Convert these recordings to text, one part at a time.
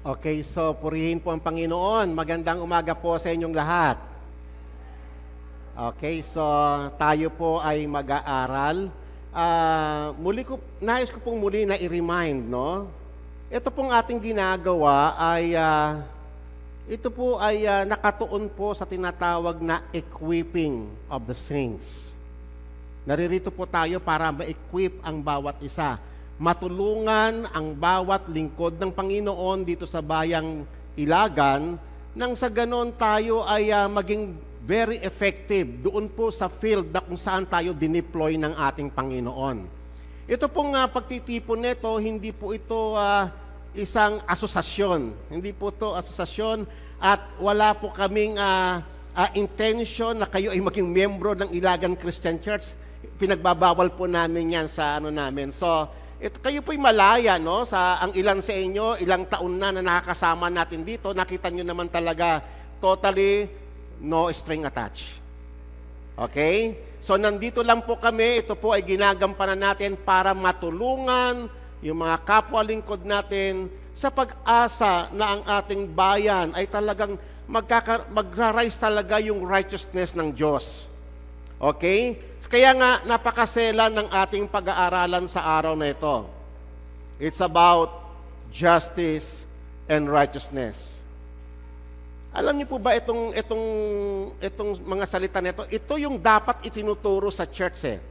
Okay, so purihin po ang Panginoon. Magandang umaga po sa inyong lahat. Okay, so tayo po ay mag-aaral. Nais ko pong muli na i-remind, no? Ito pong ating ginagawa ay, nakatuon po sa tinatawag na equipping of the saints. Naririto po tayo para ma-equip ang bawat isa. Matulungan ang bawat lingkod ng Panginoon dito sa bayang Ilagan nang sa ganon tayo ay maging very effective doon po sa field na kung saan tayo dineploy ng ating Panginoon. Ito pong pagtitipon nito, hindi po ito isang asosasyon. Hindi po ito asosasyon at wala po kaming intention na kayo ay maging membro ng Ilagan Christian Church. Pinagbabawal po namin yan sa namin. So, kayo po'y malaya, no? Ang ilan sa inyo, ilang taon na nakakasama natin dito, nakita nyo naman talaga totally no string attached. Okay? So, nandito lang po kami. Ito po ay ginagampanan natin para matulungan yung mga kapwa-lingkod natin sa pag-asa na ang ating bayan ay talagang magra-rise talaga yung righteousness ng Diyos. Okay? Kaya nga, napakasela ng ating pag-aaralan sa araw na ito. It's about justice and righteousness. Alam niyo po ba itong mga salita nito? Ito yung dapat itinuturo sa church eh.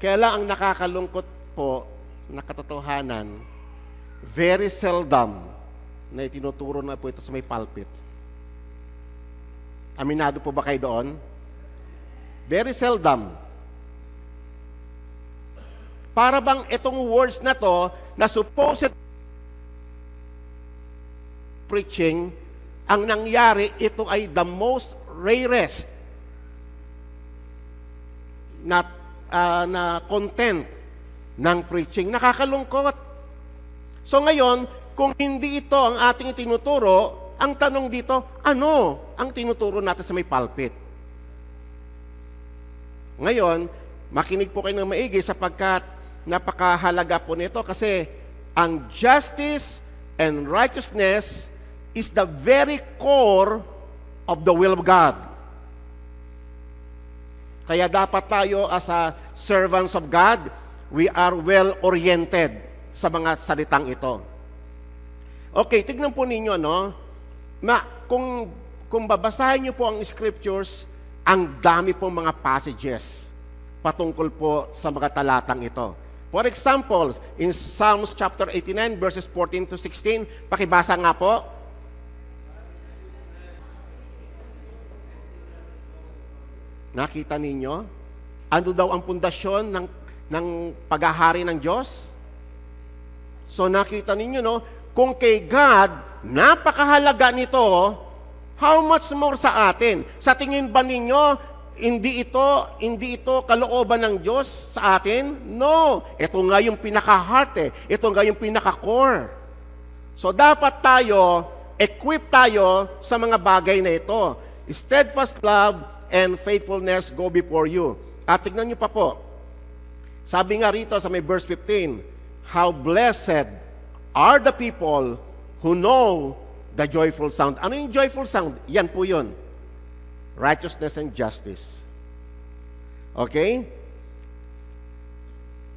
Kaya lang ang nakakalungkot po na katotohanan, very seldom na itinuturo na po ito sa may pulpit. Aminado po ba kayo doon? Very seldom. Para bang itong words na to, na supposed preaching, ang nangyari, ito ay the most rarest na content ng preaching. Nakakalungkot. So ngayon, kung hindi ito ang ating tinuturo, ang tanong dito, ano ang tinuturo natin sa may pulpit? Ngayon, makinig po kayo ng maigi sapagkat napakahalaga po nito kasi ang justice and righteousness is the very core of the will of God. Kaya dapat tayo as a servants of God, we are well-oriented sa mga salitang ito. Okay, tignan po ninyo, no? Kung babasahin niyo po ang scriptures, ang dami pong mga passages patungkol po sa mga talatang ito. For example, in Psalms chapter 89, verses 14 to 16, pakibasa nga po. Nakita ninyo? Ano daw ang pundasyon ng paghahari ng Diyos? So nakita ninyo, no? Kung kay God, napakahalaga nito, how much more sa atin? Sa tingin ba ninyo, hindi ito kalooban ng Diyos sa atin? No. Ito nga yung pinaka-heart eh. Ito nga yung pinaka-core. So dapat tayo, equip tayo sa mga bagay na ito. Steadfast love and faithfulness go before you. At tignan nyo pa po. Sabi nga rito sa may verse 15, how blessed are the people who know the joyful sound. Ano yung joyful sound? Yan po yun. Righteousness and justice. Okay?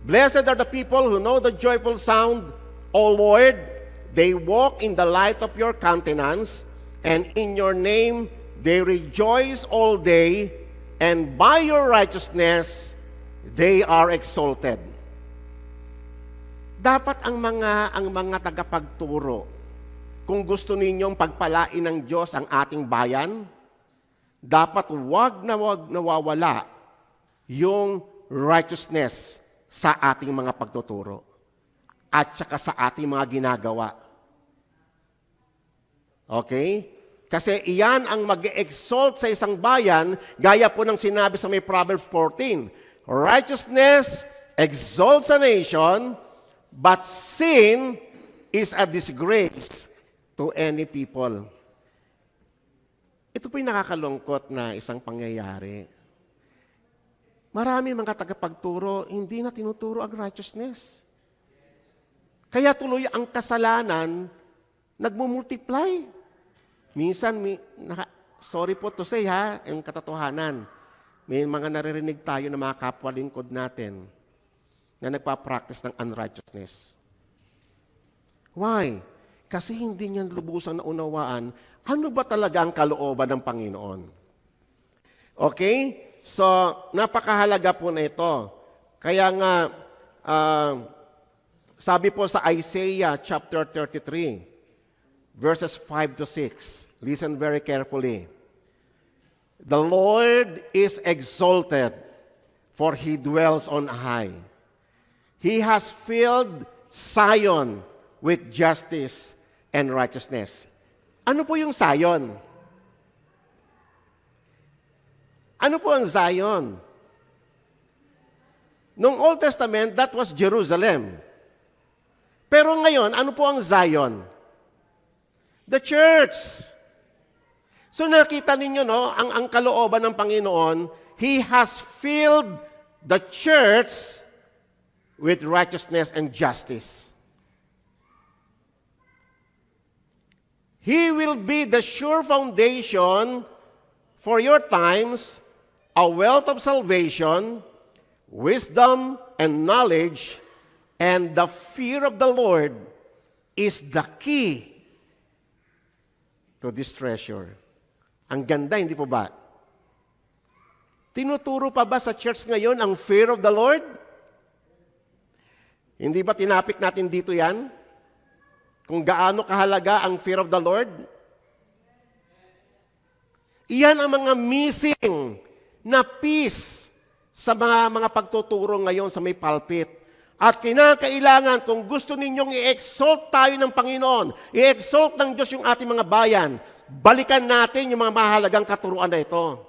Blessed are the people who know the joyful sound, O Lord. They walk in the light of your countenance, and in your name they rejoice all day, and by your righteousness they are exalted. Dapat ang mga tagapagturo, kung gusto ninyong pagpalain ng Diyos ang ating bayan, dapat wag nawawala yung righteousness sa ating mga pagtuturo at saka sa ating mga ginagawa. Okay? Kasi iyan ang mag-exalt sa isang bayan, gaya po ng sinabi sa may Proverbs 14. Righteousness exalts a nation, but sin is a disgrace to any people. Ito po yung nakakalungkot na isang pangyayari. Marami mga tagapagturo, hindi na tinuturo ang righteousness. Kaya tuloy ang kasalanan nagmumultiply. Minsan, sorry po to say ha, yung katotohanan. May mga naririnig tayo ng mga kapwa lingkod natin na nagpa-practice ng unrighteousness. Why? Kasi hindi niyan lubusang naunawaan ano ba talaga ang kalooban ng Panginoon. Okay? So, napakahalaga po na ito. Kaya nga, sabi po sa Isaiah chapter 33, verses 5 to 6. Listen very carefully. The Lord is exalted, for He dwells on high. He has filled Zion with justice and righteousness. Ano po yung Zion? Ano po ang Zion? Noong Old Testament, that was Jerusalem. Pero ngayon, ano po ang Zion? The church. So nakita ninyo, no, ang kalooban ng Panginoon, He has filled the church with righteousness and justice. He will be the sure foundation for your times, a wealth of salvation, wisdom and knowledge, and the fear of the Lord is the key to this treasure. Ang ganda, hindi po ba? Tinuturo pa ba sa church ngayon ang fear of the Lord? Hindi ba tinapik natin dito yan? Kung gaano kahalaga ang fear of the Lord? Iyan ang mga missing na piece sa mga pagtuturo ngayon sa may pulpit. At kinakailangan, kung gusto ninyong i-exalt tayo ng Panginoon, i-exalt ng Diyos yung ating mga bayan, balikan natin yung mga mahalagang katuruan na ito.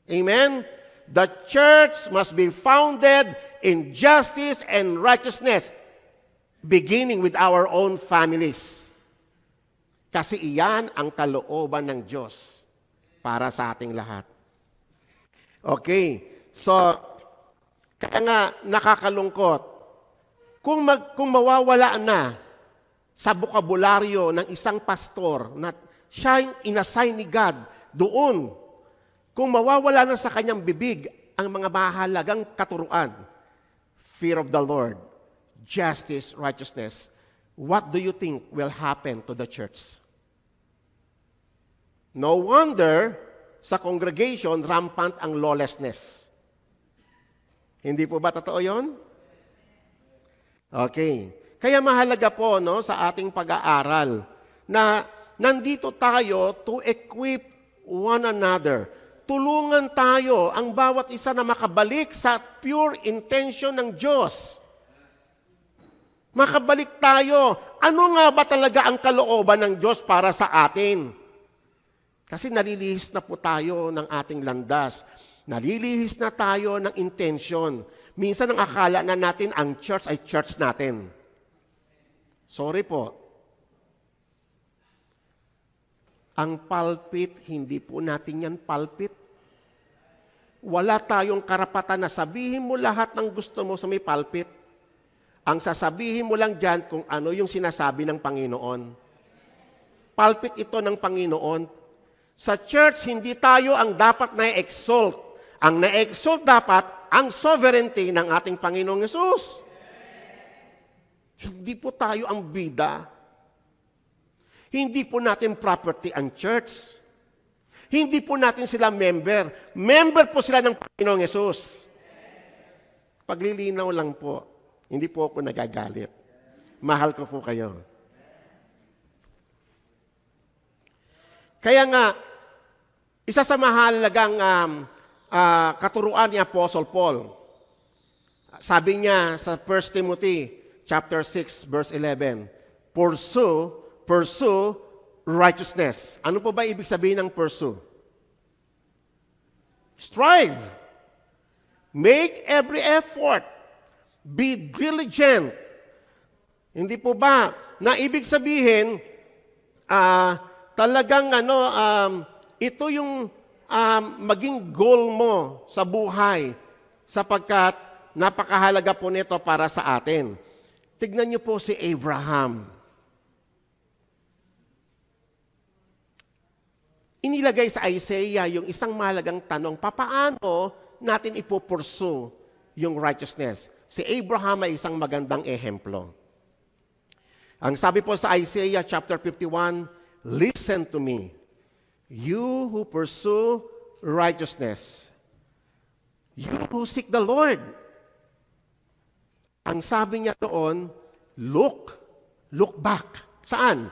Amen? The church must be founded in justice and righteousness, beginning with our own families. Kasi iyan ang kalooban ng Diyos para sa ating lahat. Okay, so, kaya nga nakakalungkot, kung mawawala na sa bokabularyo ng isang pastor na siya yung inassign ni God doon, kung mawawala na sa kanyang bibig ang mga mahalagang katuruan, fear of the Lord, justice, righteousness, what do you think will happen to the church? No wonder sa congregation rampant ang lawlessness. Hindi po ba totoo yun? Okay. Kaya mahalaga po, no, sa ating pag-aaral na nandito tayo to equip one another. Tulungan tayo ang bawat isa na makabalik sa pure intention ng Diyos. Makabalik tayo. Ano nga ba talaga ang kalooban ng Diyos para sa atin? Kasi nalilihis na po tayo ng ating landas. Nalilihis na tayo ng intention. Minsan ang akala na natin ang church ay church natin. Sorry po. Ang pulpit, hindi po natin yan pulpit. Wala tayong karapatan na sabihin mo lahat ng gusto mo sa may pulpit. Ang sasabihin mo lang dyan kung ano yung sinasabi ng Panginoon. Pulpit ito ng Panginoon. Sa church, hindi tayo ang dapat na-exalt. Ang na-exalt dapat ang sovereignty ng ating Panginoong Yesus. Hindi po tayo ang bida. Hindi po natin property ang church. Hindi po natin sila member. Member po sila ng Panginoong Yesus. Paglilinaw lang po. Hindi po ako nagagalit. Mahal ko po kayo. Kaya nga, isa sa mahalagang katuruan ni Apostle Paul, sabi niya sa 1 Timothy chapter 6, verse 11, pursue righteousness. Ano po ba ibig sabihin ng pursue? Strive. Make every effort. Be diligent. Hindi po ba na ibig sabihin, talagang ito yung maging goal mo sa buhay sapagkat napakahalaga po nito para sa atin. Tignan niyo po si Abraham. inilagay sa Isaiah yung isang mahalagang tanong, papaano natin ipupursu yung righteousness? Si Abraham ay isang magandang ehemplo. Ang sabi po sa Isaiah chapter 51, listen to me, you who pursue righteousness, you who seek the Lord. Ang sabi niya doon, look back. Saan?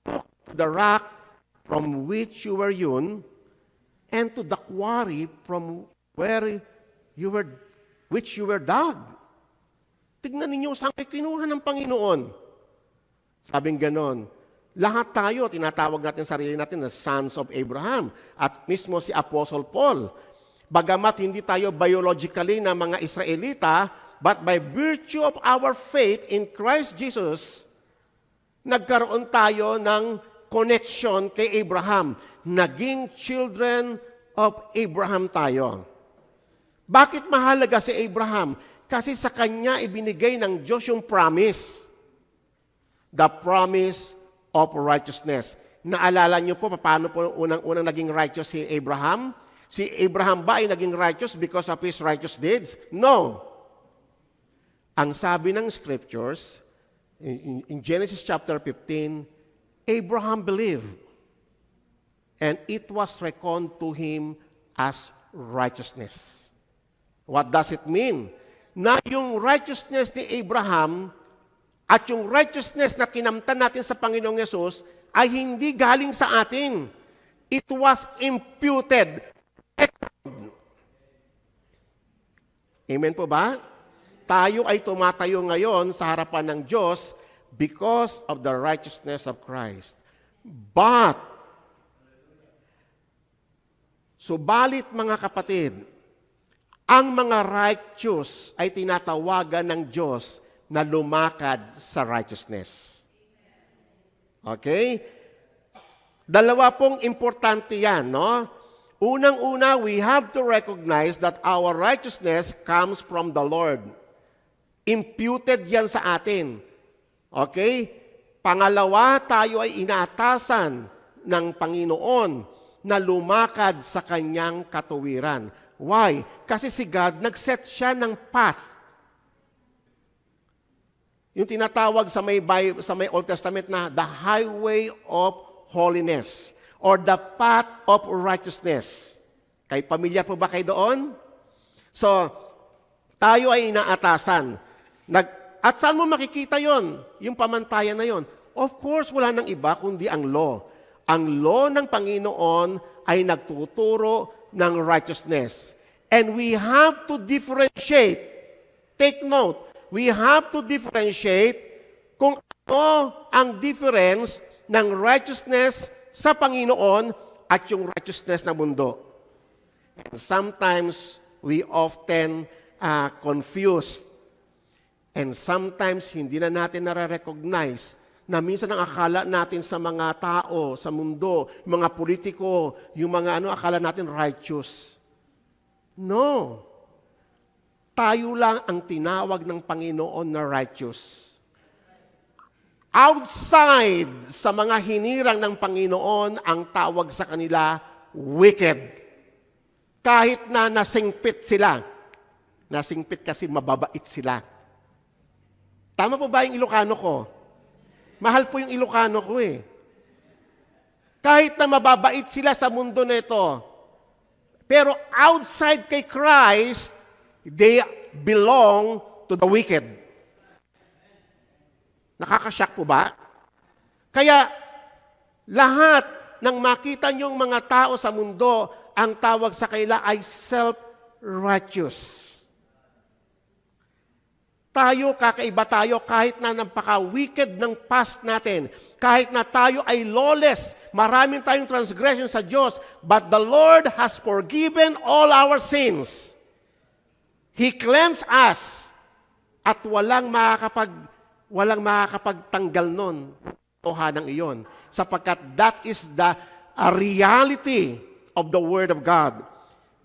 Look to the rock from which you were hewn, and to the quarry from which you were dug. Tignan ninyo saan kayo kinuha ng Panginoon. Sabing ganon, lahat tayo, tinatawag natin sarili natin na sons of Abraham. At mismo si Apostle Paul, bagamat hindi tayo biologically na mga Israelita, but by virtue of our faith in Christ Jesus, nagkaroon tayo ng connection kay Abraham. Naging children of Abraham tayo. Bakit mahalaga si Abraham? Kasi sa kanya ibinigay ng Diyos yung promise. The promise of righteousness. Naalala niyo po paano po unang naging righteous si Abraham? Si Abraham ba ay naging righteous because of his righteous deeds? No. Ang sabi ng scriptures, in Genesis chapter 15, Abraham believed, and it was reckoned to him as righteousness. What does it mean? Na yung righteousness ni Abraham at yung righteousness na kinamtan natin sa Panginoong Yesus ay hindi galing sa atin. It was imputed. Amen po ba? Tayo ay tumatayo ngayon sa harapan ng Diyos because of the righteousness of Christ. But, subalit mga kapatid, ang mga righteous ay tinatawagan ng Diyos na lumakad sa righteousness. Okay? Dalawa pong importante yan, no? Unang-una, we have to recognize that our righteousness comes from the Lord. Imputed yan sa atin. Okay? Pangalawa, tayo ay inaatasan ng Panginoon na lumakad sa kanyang katuwiran. Why? Kasi si God, nag-set siya ng path. Yung tinatawag sa may Old Testament na the highway of holiness or the path of righteousness. Kay pamilya po ba kayo doon? So, tayo ay inaatasan. At saan mo makikita yon? Yung pamantayan na yon? Of course, wala nang iba kundi ang law. Ang law ng Panginoon ay nagtuturo ng righteousness. And we have to differentiate. Take note, we have to differentiate kung ano ang difference ng righteousness sa Panginoon at yung righteousness ng mundo. And sometimes we often confused. And sometimes hindi na natin nare-recognize na minsan ang akala natin sa mga tao, sa mundo, mga politiko, yung mga akala natin righteous. No. Tayo lang ang tinawag ng Panginoon na righteous. Outside sa mga hinirang ng Panginoon, ang tawag sa kanila, wicked. Kahit na nasingpit sila. Nasingpit kasi mababait sila. Tama po ba yung Ilocano ko? Mahal po yung Ilocano ko eh. Kahit na mababait sila sa mundo na ito, pero outside kay Christ, they belong to the wicked. Nakakasyak po ba? Kaya, lahat ng makita niyong mga tao sa mundo, ang tawag sa kanila ay self-righteous. Tayo, kakaiba tayo kahit na napaka-wicked ng past natin. Kahit na tayo ay lawless, maraming tayong transgression sa Diyos, but the Lord has forgiven all our sins. He cleansed us at walang makakapagtanggal nun. Tohanang iyon. Sapagkat that is the reality of the Word of God.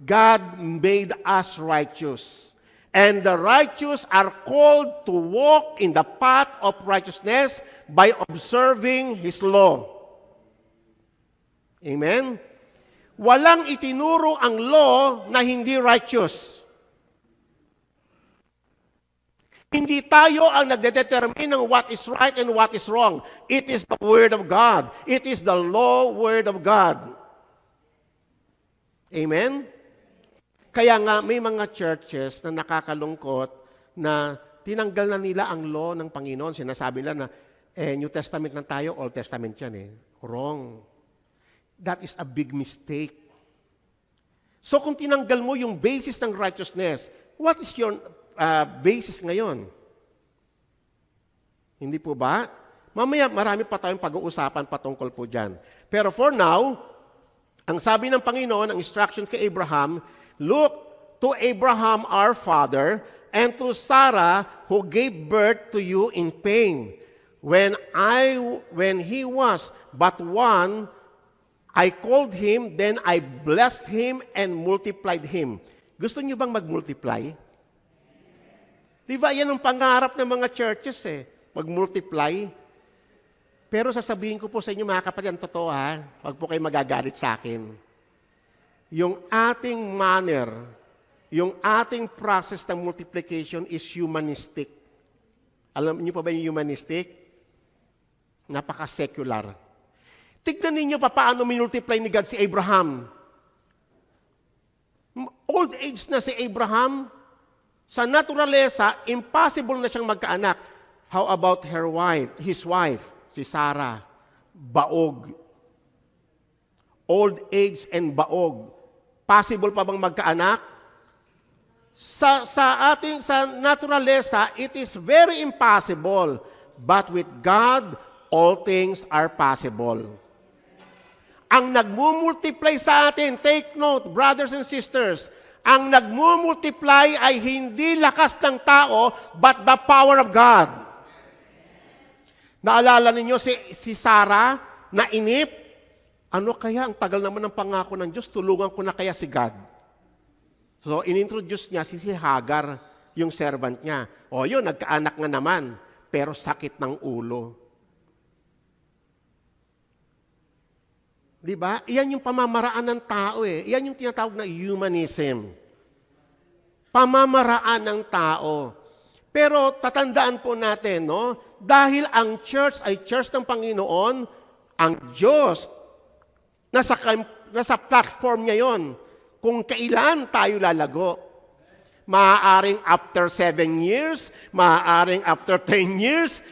God made us righteous. And the righteous are called to walk in the path of righteousness by observing His law. Amen? Walang itinuro ang law na hindi righteous. Hindi tayo ang nagdedetermine ng what is right and what is wrong. It is the Word of God. It is the law Word of God. Amen? Kaya nga may mga churches na nakakalungkot na tinanggal na nila ang law ng Panginoon. Sinasabi nila na New Testament lang tayo, Old Testament yan eh. Wrong. That is a big mistake. So kung tinanggal mo yung basis ng righteousness, what is your basis ngayon? Hindi po ba? Mamaya marami pa tayong pag-uusapan patungkol po dyan. Pero for now, ang sabi ng Panginoon, ang instruction kay Abraham, look to Abraham our father and to Sarah who gave birth to you in pain. When he was but one, I called him, then I blessed him and multiplied him. Gusto niyo bang mag-multiply? Di ba yan ang pangarap ng mga churches eh, mag-multiply. Pero sasabihin ko po sa inyo mga kapatid, ang totoo ha, wag po kayo magagalit sa akin. Yung ating manner, yung ating process ng multiplication is humanistic. Alam niyo pa ba yung humanistic? Napaka-secular. Tignan ninyo pa paano minultiply ni God si Abraham. Old age na si Abraham. Sa naturalesa, impossible na siyang magkaanak. How about his wife, si Sarah? Baog. Old age and baog. Possible pa bang magkaanak? Sa naturalesa, it is very impossible. But with God, all things are possible. Ang nagmumultiply sa atin, take note, brothers and sisters, ang nagmumultiply ay hindi lakas ng tao, but the power of God. Naalala ninyo si Sarah, na inip, ano kaya, ang tagal naman ng pangako ng Diyos, tulungan ko na kaya si God. So, inintroduce niya si Hagar, yung servant niya. O yun, nagkaanak nga naman, pero sakit ng ulo. Di ba? Iyan yung pamamaraan ng tao eh. Iyan yung tinatawag na humanism. Pamamaraan ng tao. Pero tatandaan po natin, no? Dahil ang church ay church ng Panginoon, ang Diyos, nasa platform niya yon. Kung kailan tayo lalago. Maaaring after 7 years, maaaring after 10 years.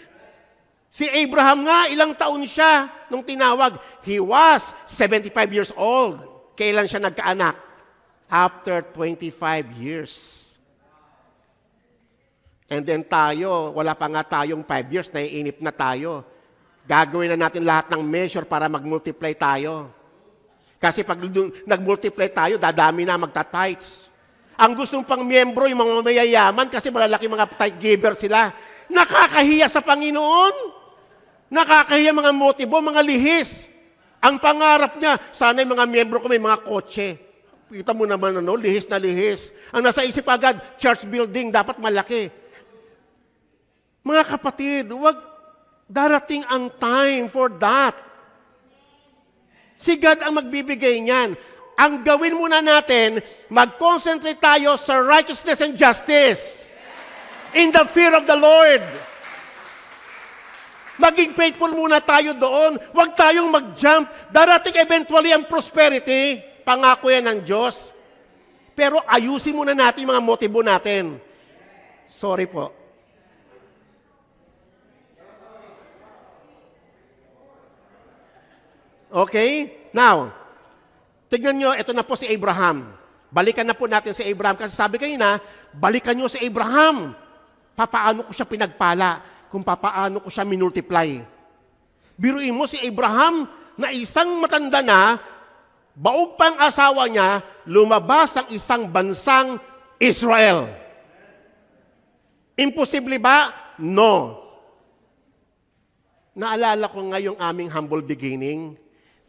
Si Abraham nga, ilang taon siya nung tinawag? He was 75 years old. Kailan siya nagkaanak? After 25 years. And then tayo, wala pa nga tayong 5 years, naiinip na tayo. Gagawin na natin lahat ng measure para mag-multiply tayo. Kasi pag nag-multiply tayo, dadami na magta-tithes. Ang gustong pang miyembro, yung mga mayayaman, kasi malalaki mga tithe giver sila. Nakakahiya sa Panginoon. Nakakahiya mga motibo, mga lihis. Ang pangarap niya, sana yung mga miyembro ko may mga kotse. Kita mo naman, lihis na lihis. Ang nasa isip agad, church building, dapat malaki. Mga kapatid, wag darating ang time for that. Si God ang magbibigay niyan. Ang gawin muna natin, mag-concentrate tayo sa righteousness and justice. In the fear of the Lord. Maging faithful muna tayo doon. Huwag tayong mag-jump. Darating eventually ang prosperity. Pangako yan ng Diyos. Pero ayusin muna natin mga motibo natin. Sorry po. Okay? Now, tignan nyo, ito na po si Abraham. Balikan na po natin si Abraham. Kasi sabi kayo na, balikan nyo si Abraham. Papaano ko siya pinagpala? Kung papaano ko siya minultiply. Biruin mo si Abraham na isang matanda na, baog pang asawa niya, lumabas ang isang bansang Israel. Imposible ba? No. Naalala ko nga yung aming humble beginning.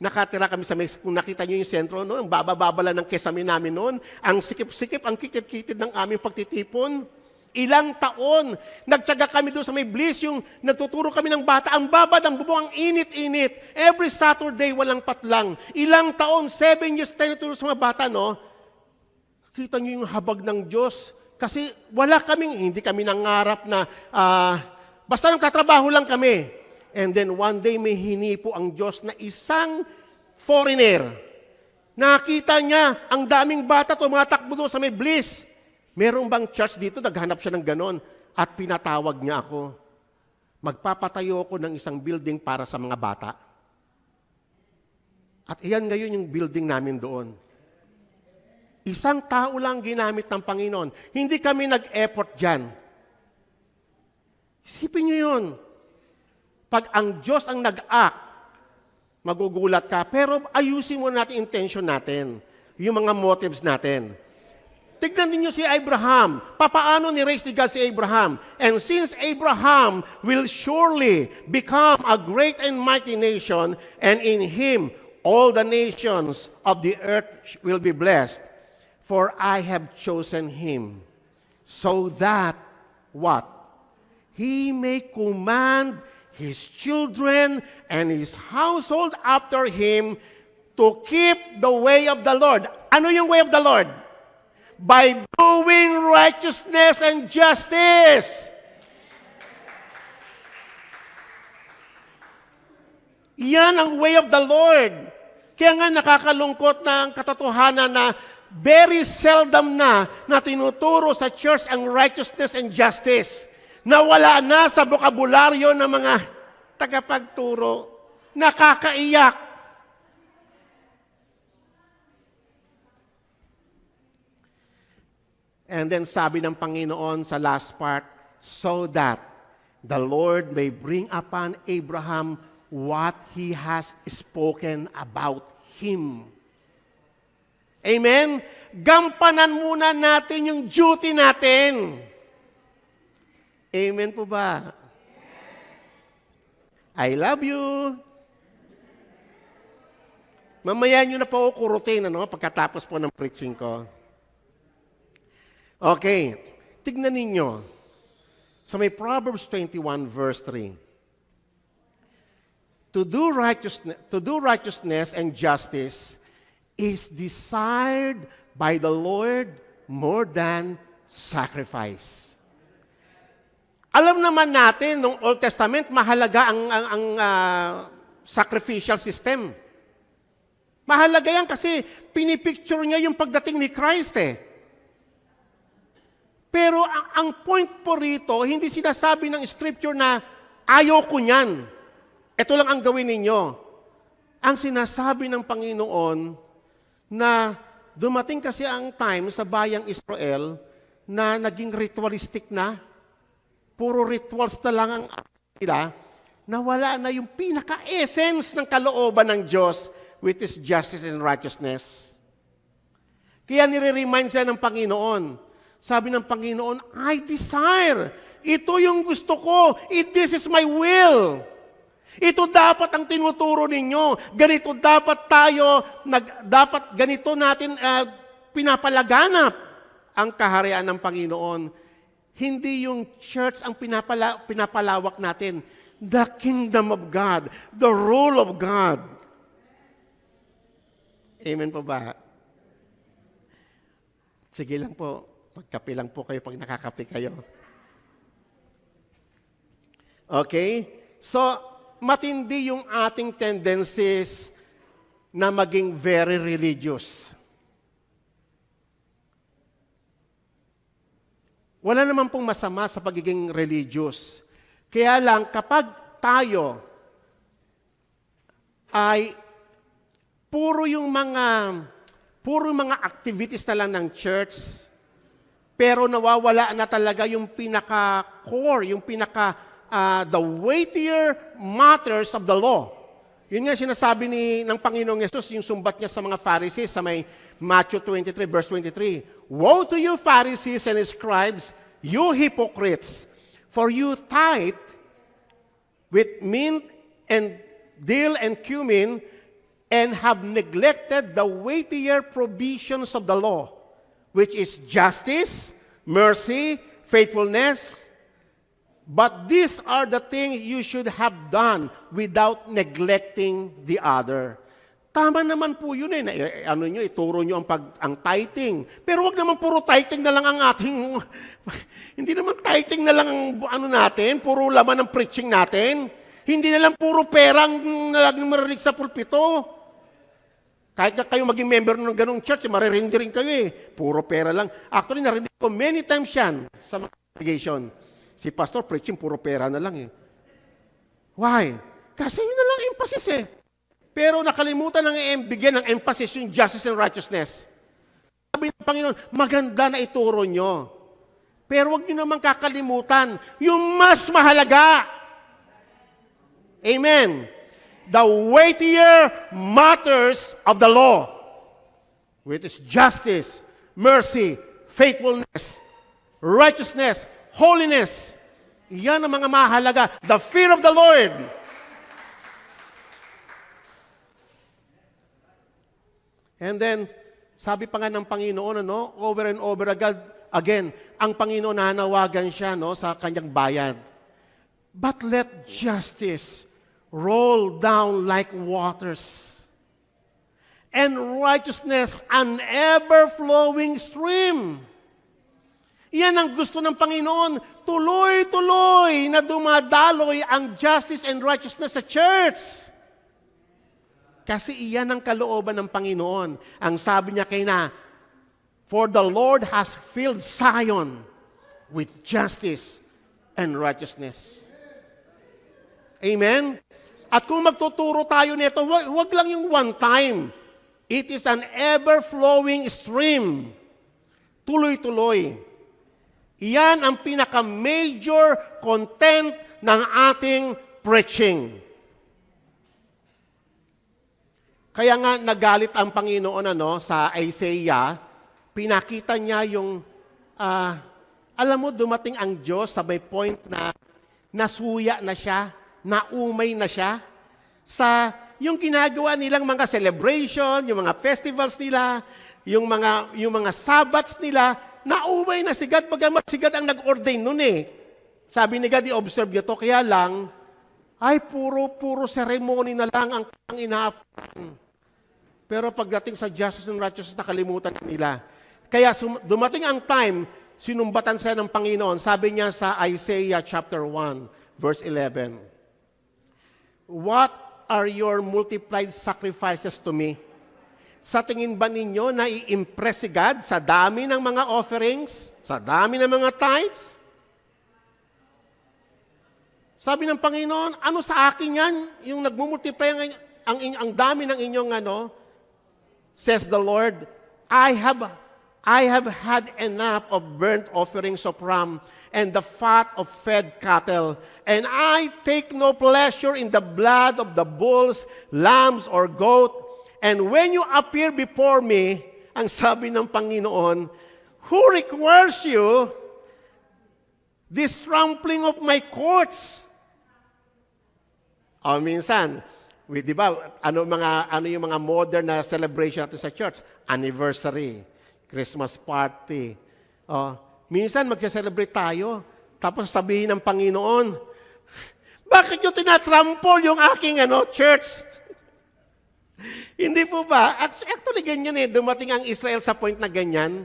Nakatira kami sa Mexico. Kung nakita niyo yung sentro noon, ang babababala ng kesame namin noon, ang sikip-sikip, ang kitid-kitid ng aming pagtitipon. Ilang taon, nagtyaga kami doon sa may Bliss, yung nagtuturo kami ng bata, ang babad, ang bubong, ang init-init. Every Saturday, walang patlang. Ilang taon, 7 years tayo natuturo sa mga bata, no? Kita niyo yung habag ng Diyos. Kasi hindi kami nangarap na, basta nagtatrabaho lang kami. And then one day, may hinipo ang Diyos na isang foreigner. Nakita niya, ang daming bata tumatakbo doon sa may Bliss. Merong bang church dito? Naghanap siya ng ganon. At pinatawag niya ako. Magpapatayo ako ng isang building para sa mga bata. At iyan ngayon yung building namin doon. Isang tao lang ginamit ng Panginoon. Hindi kami nag-effort dyan. Isipin niyo yun. Pag ang Diyos ang nag-act, magugulat ka. Pero ayusin mo natin intention natin. Yung mga motives natin. Tignan ninyo si Abraham. Papaano ni-raise ni God si Abraham? And since Abraham will surely become a great and mighty nation, and in him all the nations of the earth will be blessed, for I have chosen him, so that, what? He may command his children and his household after him to keep the way of the Lord. Ano yung way of the Lord? By doing righteousness and justice. Yan ang way of the Lord. Kaya nga nakakalungkot na ang katotohanan na very seldom na tinuturo sa church ang righteousness and justice. Nawala na sa bokabularyo ng mga tagapagturo. Nakakaiyak. And then sabi ng Panginoon sa last part, so that the Lord may bring upon Abraham what He has spoken about him. Amen? Gampanan muna natin yung duty natin. Amen po ba? I love you. Mamaya nyo na po kurutin, pagkatapos po ng preaching ko. Okay, tignan ninyo. Sa may Proverbs 21 verse 3. To do righteousness and justice is desired by the Lord more than sacrifice. Alam naman natin, nung Old Testament, mahalaga ang sacrificial system. Mahalaga yan kasi pinipicture niya yung pagdating ni Christ Pero ang point po rito, hindi sinasabi ng Scripture na ayaw ko niyan. Ito lang ang gawin ninyo. Ang sinasabi ng Panginoon na dumating kasi ang time sa bayang Israel na naging ritualistic na, puro rituals na lang ang nila, na wala na yung pinaka-essence ng kalooban ng Diyos, which is justice and righteousness. Kaya nire-remind siya ng Panginoon. Sabi ng Panginoon, I desire. Ito yung gusto ko. This is my will. Ito dapat ang tinuturo ninyo. Ganito dapat tayo, dapat ganito natin pinapalaganap ang kaharian ng Panginoon. Hindi yung church ang pinapalawak natin. The kingdom of God. The rule of God. Amen po ba? Sige lang po. Magkape lang po kayo pag nakakape kayo. Okay? So, matindi yung ating tendencies na maging very religious. Wala naman pong masama sa pagiging religious. Kaya lang, kapag tayo ay puro mga activities na lang ng church, pero nawawala na talaga yung pinaka-core, yung the weightier matters of the law. Yun nga sinasabi ng Panginoong Yesus, yung sumbat niya sa mga Pharisees, sa may Matthew 23, verse 23. Woe to you, Pharisees and scribes, you hypocrites, for you tithe with mint and dill and cumin, and have neglected the weightier provisions of the law, which is justice, mercy, faithfulness. But these are the things you should have done without neglecting the other. Tama naman po yun eh. Ituro nyo ang tithing. Pero wag naman puro tithing na lang ang ating, hindi naman tithing na lang ang natin, puro laman ng preaching natin. Hindi na lang puro perang nalaging marinig sa pulpito. Kahit na kayo maging member ng ganong church, maririnig rin kayo eh. Puro pera lang. Actually, narinig ko many times yan sa mga congregation. Si pastor preaching, puro pera na lang eh. Why? Kasi yun na lang emphasis eh. Pero nakalimutan bigyan ng emphasis yung justice and righteousness. Sabi ng Panginoon, maganda na ituro nyo. Pero wag nyo naman kakalimutan yung mas mahalaga. Amen. The weightier matters of the law, which is justice, mercy, faithfulness, righteousness, holiness. Yan ang mga mahalaga. The fear of the Lord. And then, sabi pa nga ng Panginoon, over and over again, ang Panginoon nanawagan siya sa kanyang bayan. But let justice roll down like waters, and righteousness an ever-flowing stream. Yan ang gusto ng Panginoon. Tuloy-tuloy na dumadaloy ang justice and righteousness sa church. Kasi iyan ang kalooban ng Panginoon. Ang sabi niya kay na, for the Lord has filled Zion with justice and righteousness. Amen? At kung magtuturo tayo nito, wag lang yung one time. It is an ever-flowing stream. Tuloy-tuloy. Iyan ang pinaka-major content ng ating preaching. Kaya nga nagalit ang Panginoon sa Isaiah, pinakita niya yung, alam mo, dumating ang Diyos sa may point na nasuya na siya, naumay na siya, sa yung ginagawa nilang mga celebration, yung mga festivals nila, yung mga Sabbaths nila, naumay na si God, bagamat si God ang nag-ordain nun eh. Sabi ni God, i-observe niyo to, kaya lang, ay puro ceremony na lang ang inaapan. Pero pagdating sa justice and righteousness, nakalimutan nila. Kaya dumating ang time, sinumbatan sila ng Panginoon. Sabi niya sa Isaiah chapter 1, verse 11, what are your multiplied sacrifices to me? Sa tingin ba ninyo na i-impress si God sa dami ng mga offerings? Sa dami ng mga tithes? Sabi ng Panginoon, ano sa akin yan? Yung nagmumultiply ang dami ng inyong says the Lord, I have had enough of burnt offerings of ram and the fat of fed cattle, and I take no pleasure in the blood of the bulls, lambs, or goat. And when you appear before me, ang sabi ng Panginoon, who requires you this trampling of my courts? O minsan, di ba, ano yung mga modern na celebration natin sa church? Anniversary, Christmas party. Minsan magse-celebrate tayo, tapos sabihin ng Panginoon, bakit nyo tinatrample yung aking church? Hindi po ba? Actually, ganyan eh. Dumating ang Israel sa point na ganyan,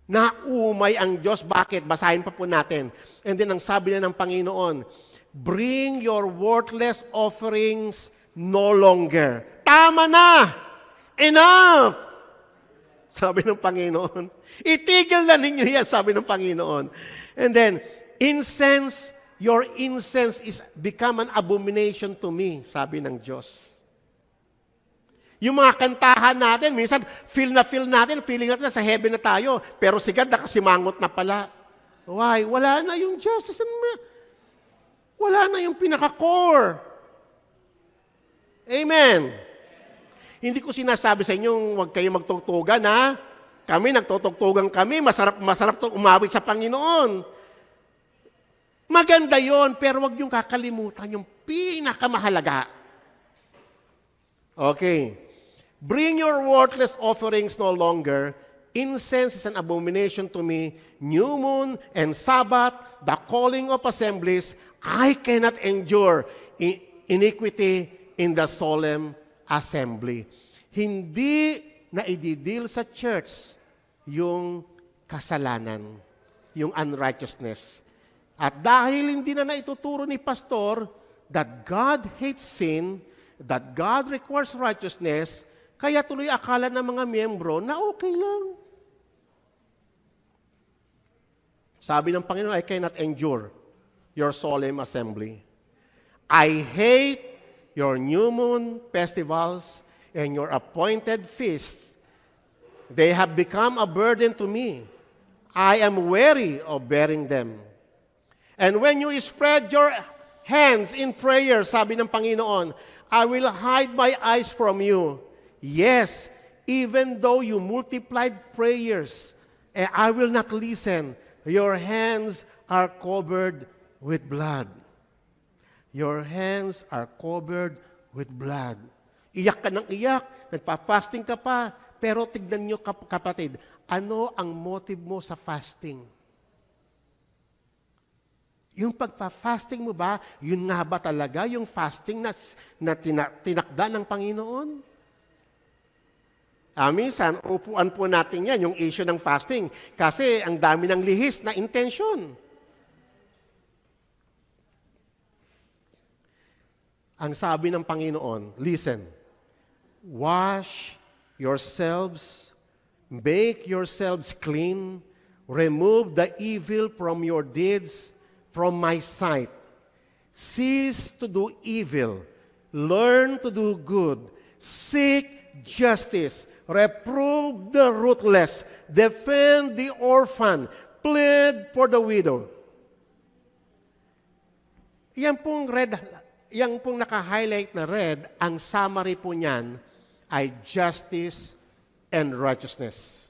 na umay ang Diyos. Bakit? Basahin pa po natin. And then ang sabi na ng Panginoon, bring your worthless offerings no longer. Tama na! Enough! Sabi ng Panginoon. Itigil na ninyo yan, sabi ng Panginoon. And then, your incense is become an abomination to me, sabi ng Diyos. Yung mga kantahan natin, minsan, feeling natin na sa heaven na tayo, pero si God nakasimangot na pala. Why? Wala na yung justice. Wala na yung pinaka-core. Amen. Hindi ko sinasabi sa inyo, huwag kayong magtugtugan, ha? Kami, nagtutugtugan kami, masarap to umawit sa Panginoon. Maganda yon, pero huwag yung kakalimutan yung pinakamahalaga. Okay. Bring your worthless offerings no longer. Incense is an abomination to me. New moon and Sabbath, the calling of assemblies, I cannot endure iniquity in the solemn assembly. Hindi na ididil sa church yung kasalanan, yung unrighteousness. At dahil hindi na naituturo ni pastor that God hates sin, that God requires righteousness, kaya tuloy akala ng mga miyembro na okay lang. Sabi ng Panginoon, I cannot endure your solemn assembly. I hate your new moon festivals and your appointed feasts. They have become a burden to me. I am weary of bearing them. And when you spread your hands in prayer, sabi ng Panginoon, I will hide my eyes from you. Yes, even though you multiplied prayers, I will not listen. Your hands are covered with blood. Your hands are covered with blood. Iyak ka ng iyak, nagpa-fasting ka pa, pero tignan nyo kapatid, ano ang motive mo sa fasting? Yung pagpa-fasting mo ba, yun nga ba talaga yung fasting na tinakda ng Panginoon? Minsan, upuan po natin yan, yung issue ng fasting. Kasi ang dami ng lihis na intensyon. Ang sabi ng Panginoon, listen, wash yourselves, make yourselves clean, remove the evil from your deeds, from my sight. Cease to do evil, learn to do good, seek justice, reprove the ruthless, defend the orphan, plead for the widow. Yan pong naka-highlight na red, ang summary po niyan ay justice and righteousness.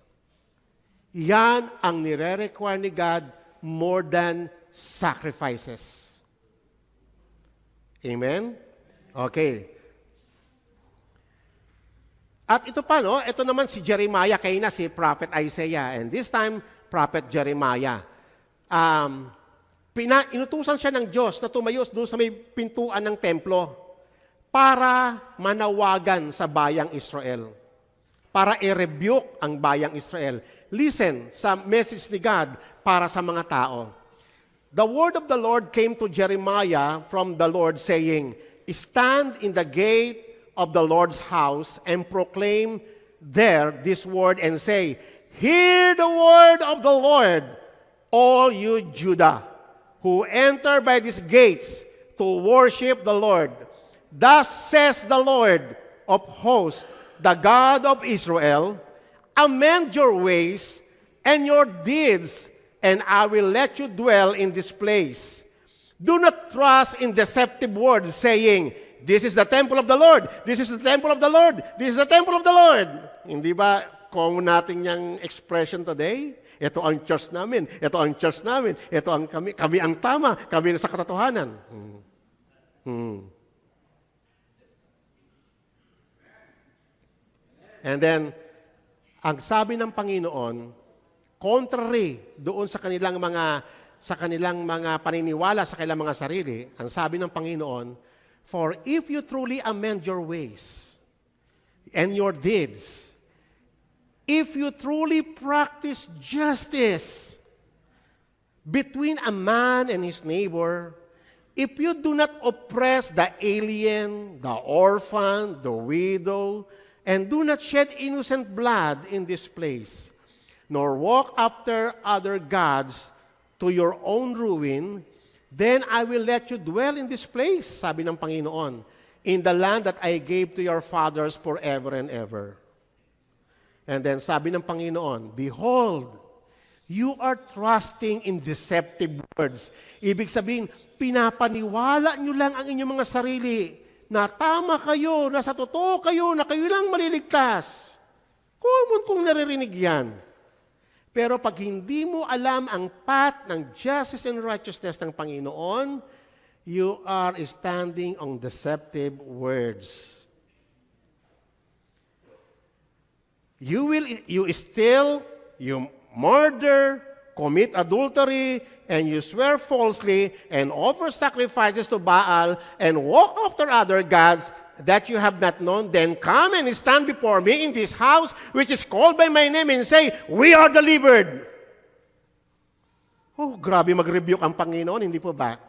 Yan ang nire-require ni God more than sacrifices. Amen? Okay. At ito pa, no? Ito naman si Jeremiah, kaya na si Prophet Isaiah. And this time, Prophet Jeremiah. Inutusan siya ng Diyos na tumayo doon sa may pintuan ng templo para manawagan sa bayang Israel. Para i-rebuke ang bayang Israel. Listen sa message ni God para sa mga tao. The word of the Lord came to Jeremiah from the Lord saying, stand in the gate of the Lord's house and proclaim there this word and say, hear the word of the Lord, all you Judah, who enter by these gates to worship the Lord. Thus says the Lord of hosts, the God of Israel, amend your ways and your deeds, and I will let you dwell in this place. Do not trust in deceptive words, saying, this is the temple of the Lord. This is the temple of the Lord. This is the temple of the Lord. Hindi ba common natin yung expression today? Ito ang church namin. Ito ang church namin. Ito ang kami ang tama. Kami na sa katotohanan. And then, ang sabi ng Panginoon, contrary doon sa kanilang mga paniniwala sa kanilang mga sarili, ang sabi ng Panginoon, for if you truly amend your ways and your deeds, if you truly practice justice between a man and his neighbor, if you do not oppress the alien, the orphan, the widow, and do not shed innocent blood in this place, nor walk after other gods to your own ruin, then I will let you dwell in this place, sabi ng Panginoon, in the land that I gave to your fathers forever and ever. And then sabi ng Panginoon, behold, you are trusting in deceptive words. Ibig sabihin, pinapaniwala nyo lang ang inyong mga sarili na tama kayo, na sa totoo kayo, na kayo lang maliligtas. Common kung naririnig yan. Pero pag hindi mo alam ang path ng justice and righteousness ng Panginoon, you are standing on deceptive words. You still you murder, commit adultery, and you swear falsely, and offer sacrifices to Baal, and walk after other gods that you have not known, then come and stand before me in this house, which is called by my name, and say, we are delivered. Oh, grabe mag-rebuke ang Panginoon, hindi po ba?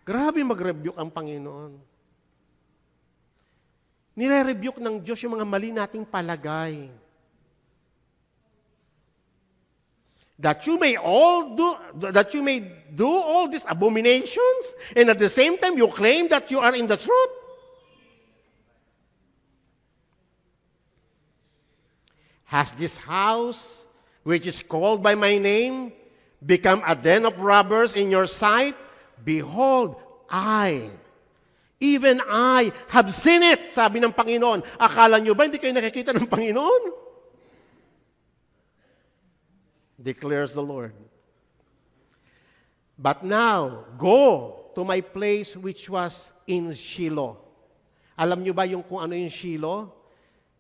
Grabe mag-rebuke ang Panginoon. Nire-rebuke ng Diyos yung mga mali nating palagay. That you may do all these abominations, and at the same time you claim that you are in the truth. Has this house, which is called by my name, become a den of robbers in your sight? Behold, even I have seen it, sabi ng Panginoon. Akala nyo ba hindi kayo nakikita ng Panginoon? Declares the Lord. But now, go to my place which was in Shiloh. Alam nyo ba kung ano yung Shiloh?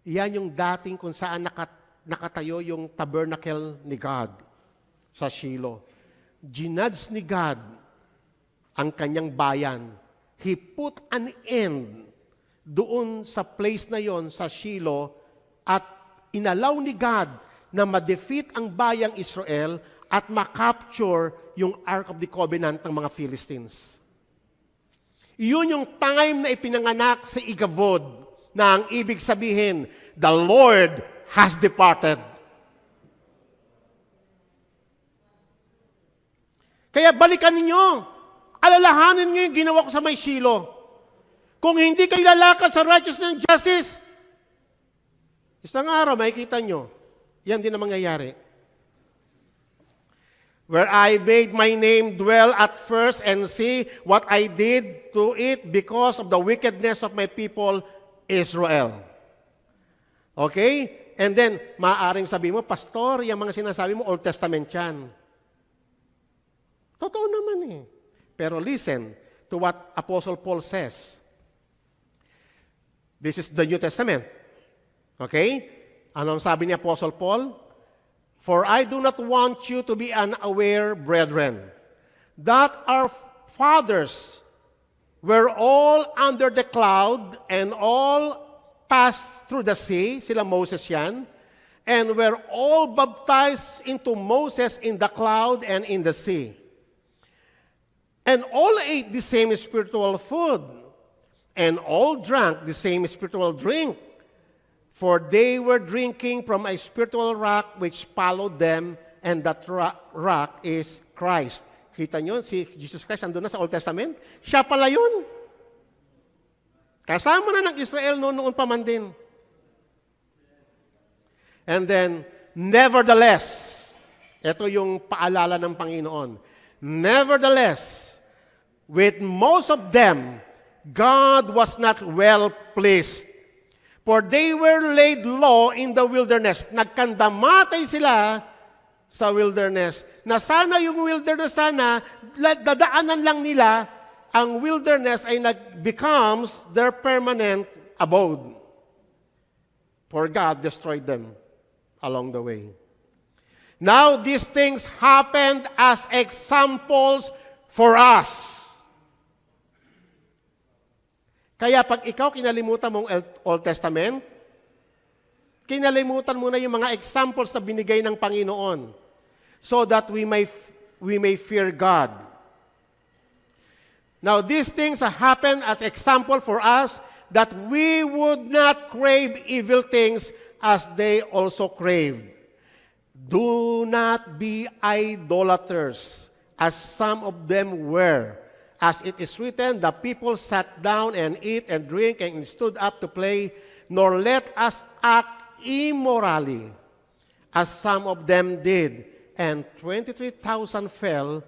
Yan yung dating kung saan nakatayo yung tabernacle ni God sa Shiloh. Ginudge ni God ang kanyang bayan. He put an end doon sa place na yon sa Shiloh at inalaw ni God na ma-defeat ang bayang Israel at ma-capture yung Ark of the Covenant ng mga Philistines. Iyon yung time na ipinanganak sa Igavod na ang ibig sabihin, the Lord has departed. Kaya balikan ninyo, alalahanin nyo yung ginawa ko sa may Shiloh. Kung hindi kayo lalakad sa righteousness and justice, isang araw makikita nyo, yan din ang mangyayari. Where I made my name dwell at first and see what I did to it because of the wickedness of my people, Israel. Okay? And then, maaaring sabi mo, Pastor, yung mga sinasabi mo, Old Testament yan. Totoo naman eh. Pero listen to what Apostle Paul says. This is the New Testament. Okay? Anong sabi ni Apostle Paul? For I do not want you to be unaware, brethren, that our fathers were all under the cloud and all passed through the sea, sila Moses yan, and were all baptized into Moses in the cloud and in the sea. And all ate the same spiritual food, and all drank the same spiritual drink. For they were drinking from a spiritual rock which followed them, and that rock is Christ. Kita nyo, si Jesus Christ andun na sa Old Testament? Siya pala yun. Kasama na ng Israel noon pa man din. And then, nevertheless, ito yung paalala ng Panginoon. Nevertheless, with most of them, God was not well pleased. For they were laid low in the wilderness. Nagkandamatay sila sa wilderness. Na sana yung wilderness dadaanan lang nila, ang wilderness ay becomes their permanent abode. For God destroyed them along the way. Now these things happened as examples for us. Kaya pag ikaw kinalimutan mong Old Testament, kinalimutan mo na yung mga examples na binigay ng Panginoon so that we may fear God. Now, these things happen as example for us that we would not crave evil things as they also craved. Do not be idolaters, as some of them were. As it is written, the people sat down and eat and drink and stood up to play, nor let us act immorally, as some of them did. And 23,000 fell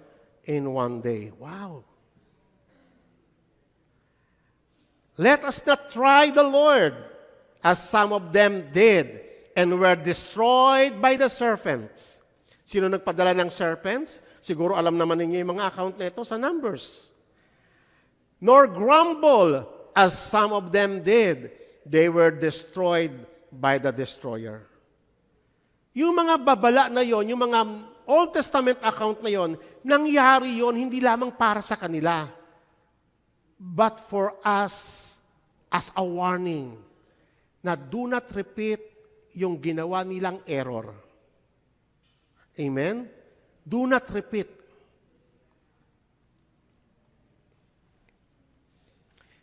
in one day. Wow. Let us not try the Lord, as some of them did, and were destroyed by the serpents. Sino nagpadala ng serpents? Siguro alam naman ninyo yung mga account na ito sa Numbers. Nor grumble, as some of them did. They were destroyed by the destroyer. Yung mga babala na yon, yung mga Old Testament account na yon, nangyari yon hindi lamang para sa kanila, but for us as a warning na do not repeat yung ginawa nilang error. Amen? Do not repeat.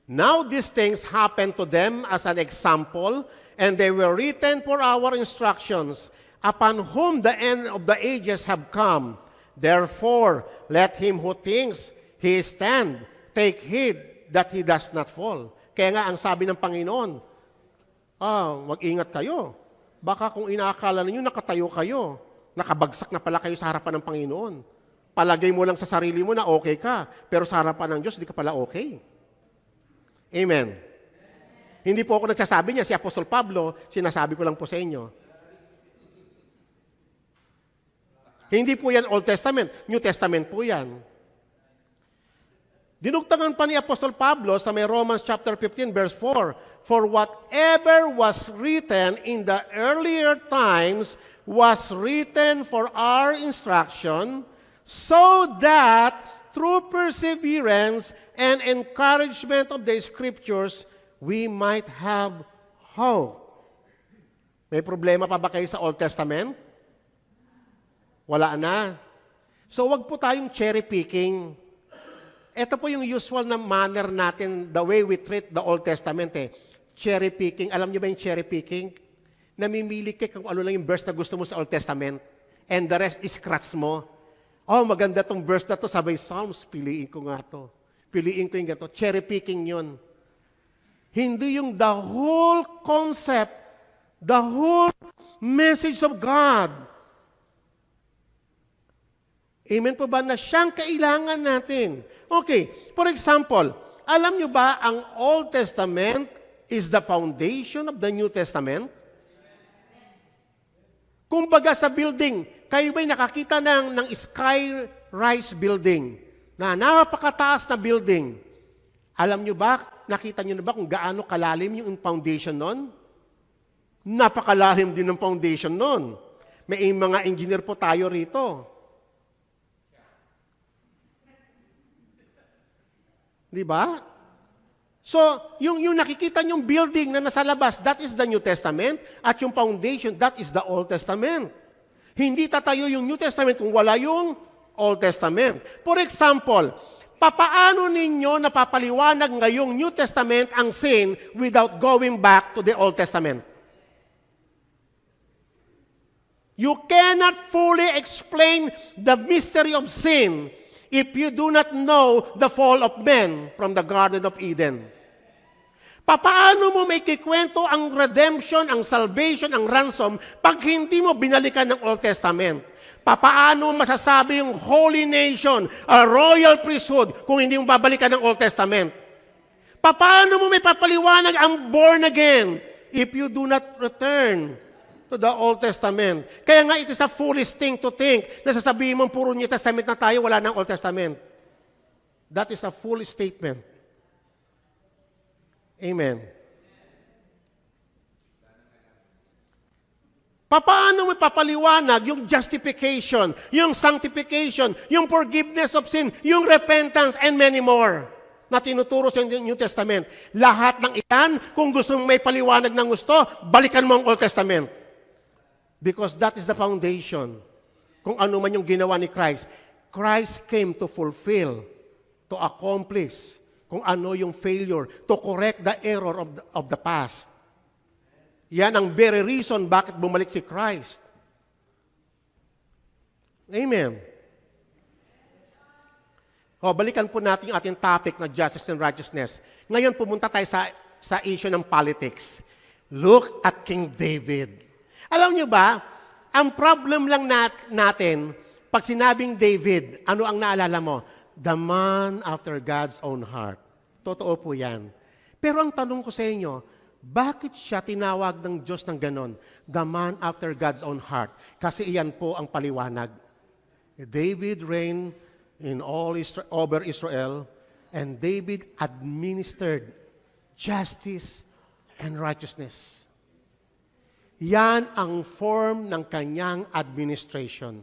Now these things happened to them as an example, and they were written for our instructions, upon whom the end of the ages have come. Therefore, let him who thinks he stand take heed that he does not fall. Kaya nga ang sabi ng Panginoon, mag-ingat kayo. Baka kung inaakala ninyo nakatayo kayo, nakabagsak na pala kayo sa harapan ng Panginoon. Palagay mo lang sa sarili mo na okay ka, pero sa harapan ng Diyos, hindi ka pala okay. Amen. Hindi po ako nagsasabi niya, si Apostol Pablo, sinasabi ko lang po sa inyo. Hindi po yan Old Testament, New Testament po yan. Dinugtangan pa ni Apostol Pablo sa may Romans chapter 15 verse 4, for whatever was written in the earlier times was written for our instruction, so that through perseverance and encouragement of the Scriptures, we might have hope. May problema pa ba kayo sa Old Testament? Wala na. So wag po tayong cherry picking. Ito po yung usual na manner natin, the way we treat the Old Testament eh. Cherry picking. Alam niyo ba yung cherry picking? Namimili ka kung ano lang yung verse na gusto mo sa Old Testament, and the rest is scratch mo. Oh, maganda tong verse na to, sabay Psalms, piliin ko nga to. Piliin ko yung gato. Cherry picking yun. Hindi yung the whole concept, the whole message of God. Amen po ba na siyang kailangan natin? Okay, for example, alam nyo ba ang Old Testament is the foundation of the New Testament? Kumbaga sa building, kayo ba'y nakakita ng sky-rise building? Na napakataas na building. Alam nyo ba, nakita nyo na ba kung gaano kalalim yung foundation nun? Napakalalim din ng foundation nun. May mga engineer po tayo rito. Di ba? So, yung nakikita nyong building na nasa labas, that is the New Testament. At yung foundation, that is the Old Testament. Hindi tatayo yung New Testament kung wala yung Old Testament. For example, papaano ninyo napapaliwanag ngayong New Testament ang sin without going back to the Old Testament? You cannot fully explain the mystery of sin if you do not know the fall of man from the Garden of Eden. Papaano mo may kikwento ang redemption, ang salvation, ang ransom pag hindi mo binalikan ng Old Testament? Papaano masasabi yung holy nation, a royal priesthood, kung hindi mo babalikan ng Old Testament? Papaano mo may papaliwanag ang born again if you do not return to the Old Testament? Kaya nga, it is a foolish thing to think na sasabihin mong puro New Testament na tayo, wala ng Old Testament. That is a foolish statement. Amen. Paano mo papaliwanag yung justification, yung sanctification, yung forgiveness of sin, yung repentance, and many more na tinuturo sa New Testament? Lahat ng iyan, kung gusto mong may paliwanag ng gusto, balikan mo ang Old Testament. Because that is the foundation. Kung ano man yung ginawa ni Christ. Christ came to fulfill, to accomplish kung ano yung failure, to correct the error of the past. Yan ang very reason bakit bumalik si Christ. Amen. O, balikan po natin yung ating topic na justice and righteousness. Ngayon, pumunta tayo sa issue ng politics. Look at King David. Alam niyo ba, ang problem lang natin, pag sinabing David, ano ang naalala mo? The man after God's own heart. Totoo po yan. Pero ang tanong ko sa inyo, bakit siya tinawag ng Diyos ng ganon? The man after God's own heart. Kasi iyan po ang paliwanag. David reigned in all over Israel, and David administered justice and righteousness. Yan ang form ng kanyang administration.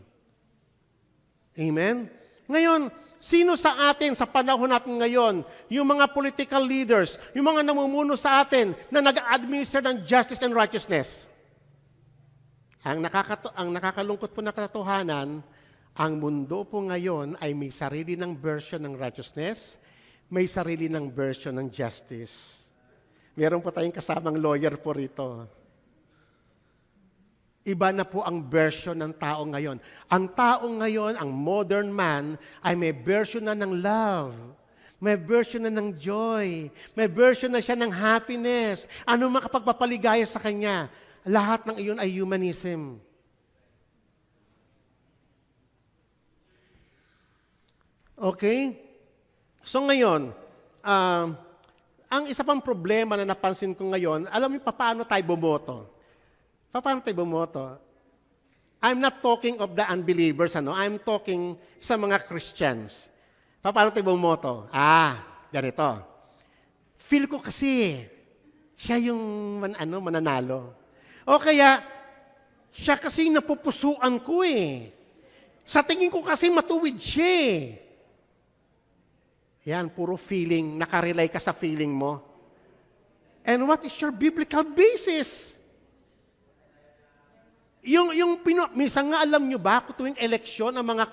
Amen? Ngayon, sino sa atin sa panahon natin ngayon, yung mga political leaders, yung mga namumuno sa atin na nag-administer ng justice and righteousness? Ang nakakalungkot po na katotohanan, ang mundo po ngayon ay may sarili ng version ng righteousness, may sarili ng version ng justice. Meron po tayong kasamang lawyer po rito. Iba na po ang version ng tao ngayon. Ang tao ngayon, ang modern man, ay may version na ng love. May version na ng joy. May version na siya ng happiness. Ano makapagpapaligaya sa kanya? Lahat ng iyon ay humanism. Okay? So ngayon, ang isa pang problema na napansin ko ngayon, alam niyo paano tayo bumoto? Paano tayo bumoto? I'm not talking of the unbelievers, I'm talking sa mga Christians. Paano tayo bumoto? Ganito. Feel ko kasi, siya yung mananalo. O kaya, siya kasi napupusuan ko eh. Sa tingin ko kasi matuwid siya eh. Yan, puro feeling. Nakarelay ka sa feeling mo. And what is your biblical basis? Minsan nga alam nyo ba, tuwing eleksyon, ang mga,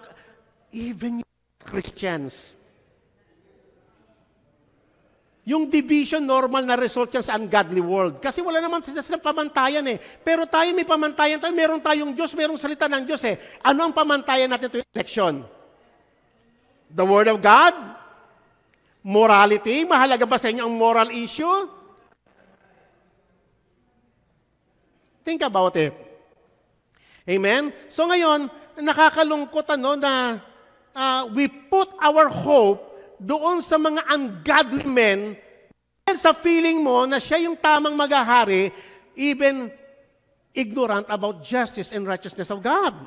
even Christians, yung division, normal na result yan sa ungodly world. Kasi wala naman silang pamantayan eh. Pero tayo may pamantayan tayo, meron tayong Diyos, merong salita ng Diyos eh. Ano ang pamantayan natin tuwing eleksyon? The Word of God? Morality? Mahalaga ba sa inyo ang moral issue? Think about it. Amen? So ngayon, nakakalungkot na we put our hope doon sa mga ungodly men dahil sa feeling mo na siya yung tamang maghahari, even ignorant about justice and righteousness of God.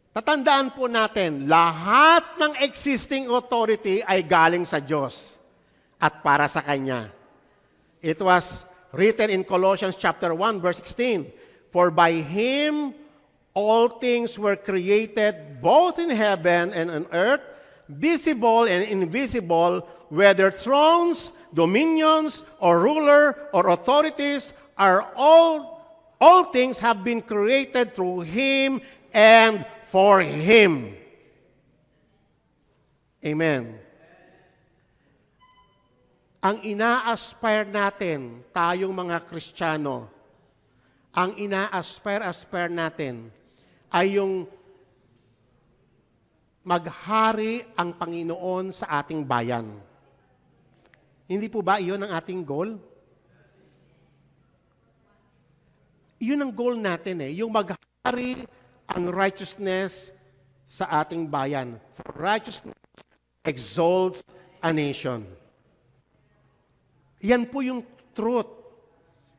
Tatandaan po natin, lahat ng existing authority ay galing sa Diyos at para sa Kanya. It was written in Colossians chapter 1, verse 16, "For by Him all things were created, both in heaven and on earth, visible and invisible, whether thrones, dominions, or ruler, or authorities, all things have been created through Him and for Him." Amen. Ang ina-aspire natin, tayong mga Kristiyano, ang ina-aspire natin ay yung maghari ang Panginoon sa ating bayan. Hindi po ba iyon ang ating goal? Iyon ang goal natin yung maghari ang righteousness sa ating bayan. For righteousness exalts a nation. Yan po yung truth.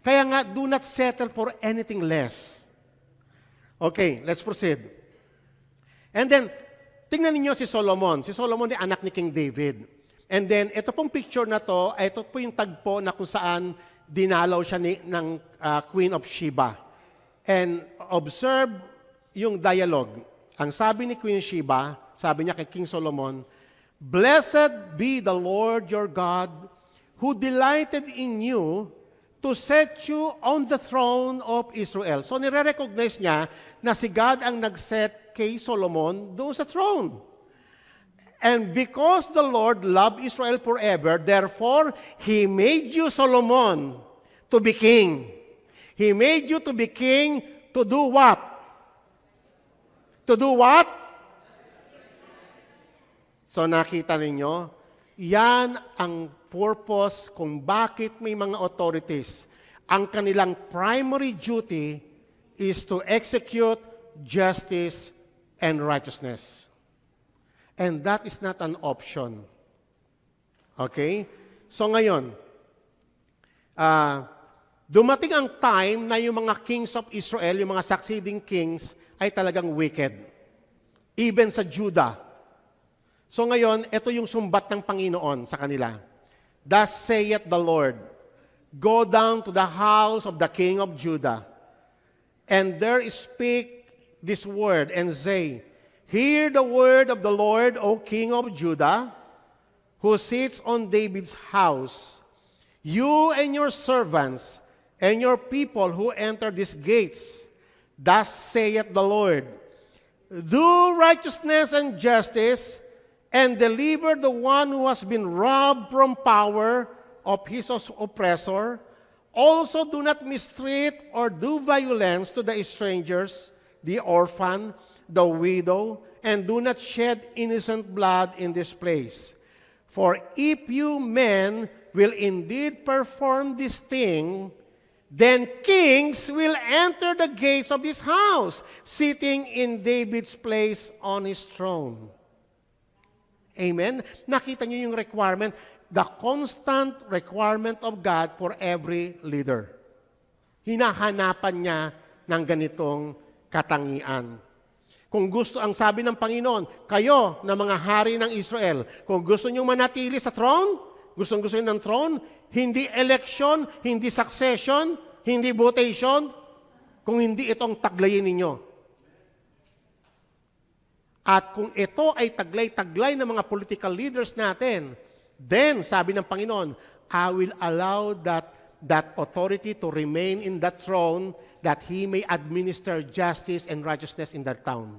Kaya nga, do not settle for anything less. Okay, let's proceed. And then, tingnan ninyo si Solomon. Si Solomon ay anak ni King David. And then, ito pong picture na to, ito po yung tagpo na kung saan dinalaw siya ng Queen of Sheba. And observe yung dialogue. Ang sabi ni Queen Sheba, sabi niya kay King Solomon, "Blessed be the Lord your God, who delighted in you to set you on the throne of Israel." So nire-recognize niya na si God ang nag-set kay Solomon doon sa throne. "And because the Lord loved Israel forever, therefore, He made you, Solomon, to be king." He made you to be king to do what? To do what? So nakita ninyo, yan ang purpose kung bakit may mga authorities. Ang kanilang primary duty is to execute justice and righteousness. And that is not an option. Okay? So ngayon, dumating ang time na yung mga kings of Israel, yung mga succeeding kings, ay talagang wicked. Even sa Judah. So ngayon, ito yung sumbat ng Panginoon sa kanila. Thus saith the Lord, go down to the house of the king of Judah, and there speak this word, and say, hear the word of the Lord, O king of Judah, who sits on David's house. You and your servants and your people who enter these gates, thus saith the Lord, do righteousness and justice, and deliver the one who has been robbed from power of his oppressor. Also do not mistreat or do violence to the strangers, the orphan, the widow, and do not shed innocent blood in this place. For if you men will indeed perform this thing, then kings will enter the gates of this house, sitting in David's place on his throne. Amen? Nakita niyo yung requirement, the constant requirement of God for every leader. Hinahanapan niya ng ganitong katangian. Kung gusto, ang sabi ng Panginoon, kayo na mga hari ng Israel, kung gusto niyo manatili sa throne, gusto niyo ng throne, hindi election, hindi succession, hindi votation, kung hindi itong taglayin ninyo. At kung ito ay taglay-taglay ng mga political leaders natin, then, sabi ng Panginoon, I will allow that authority to remain in that throne, that he may administer justice and righteousness in that town.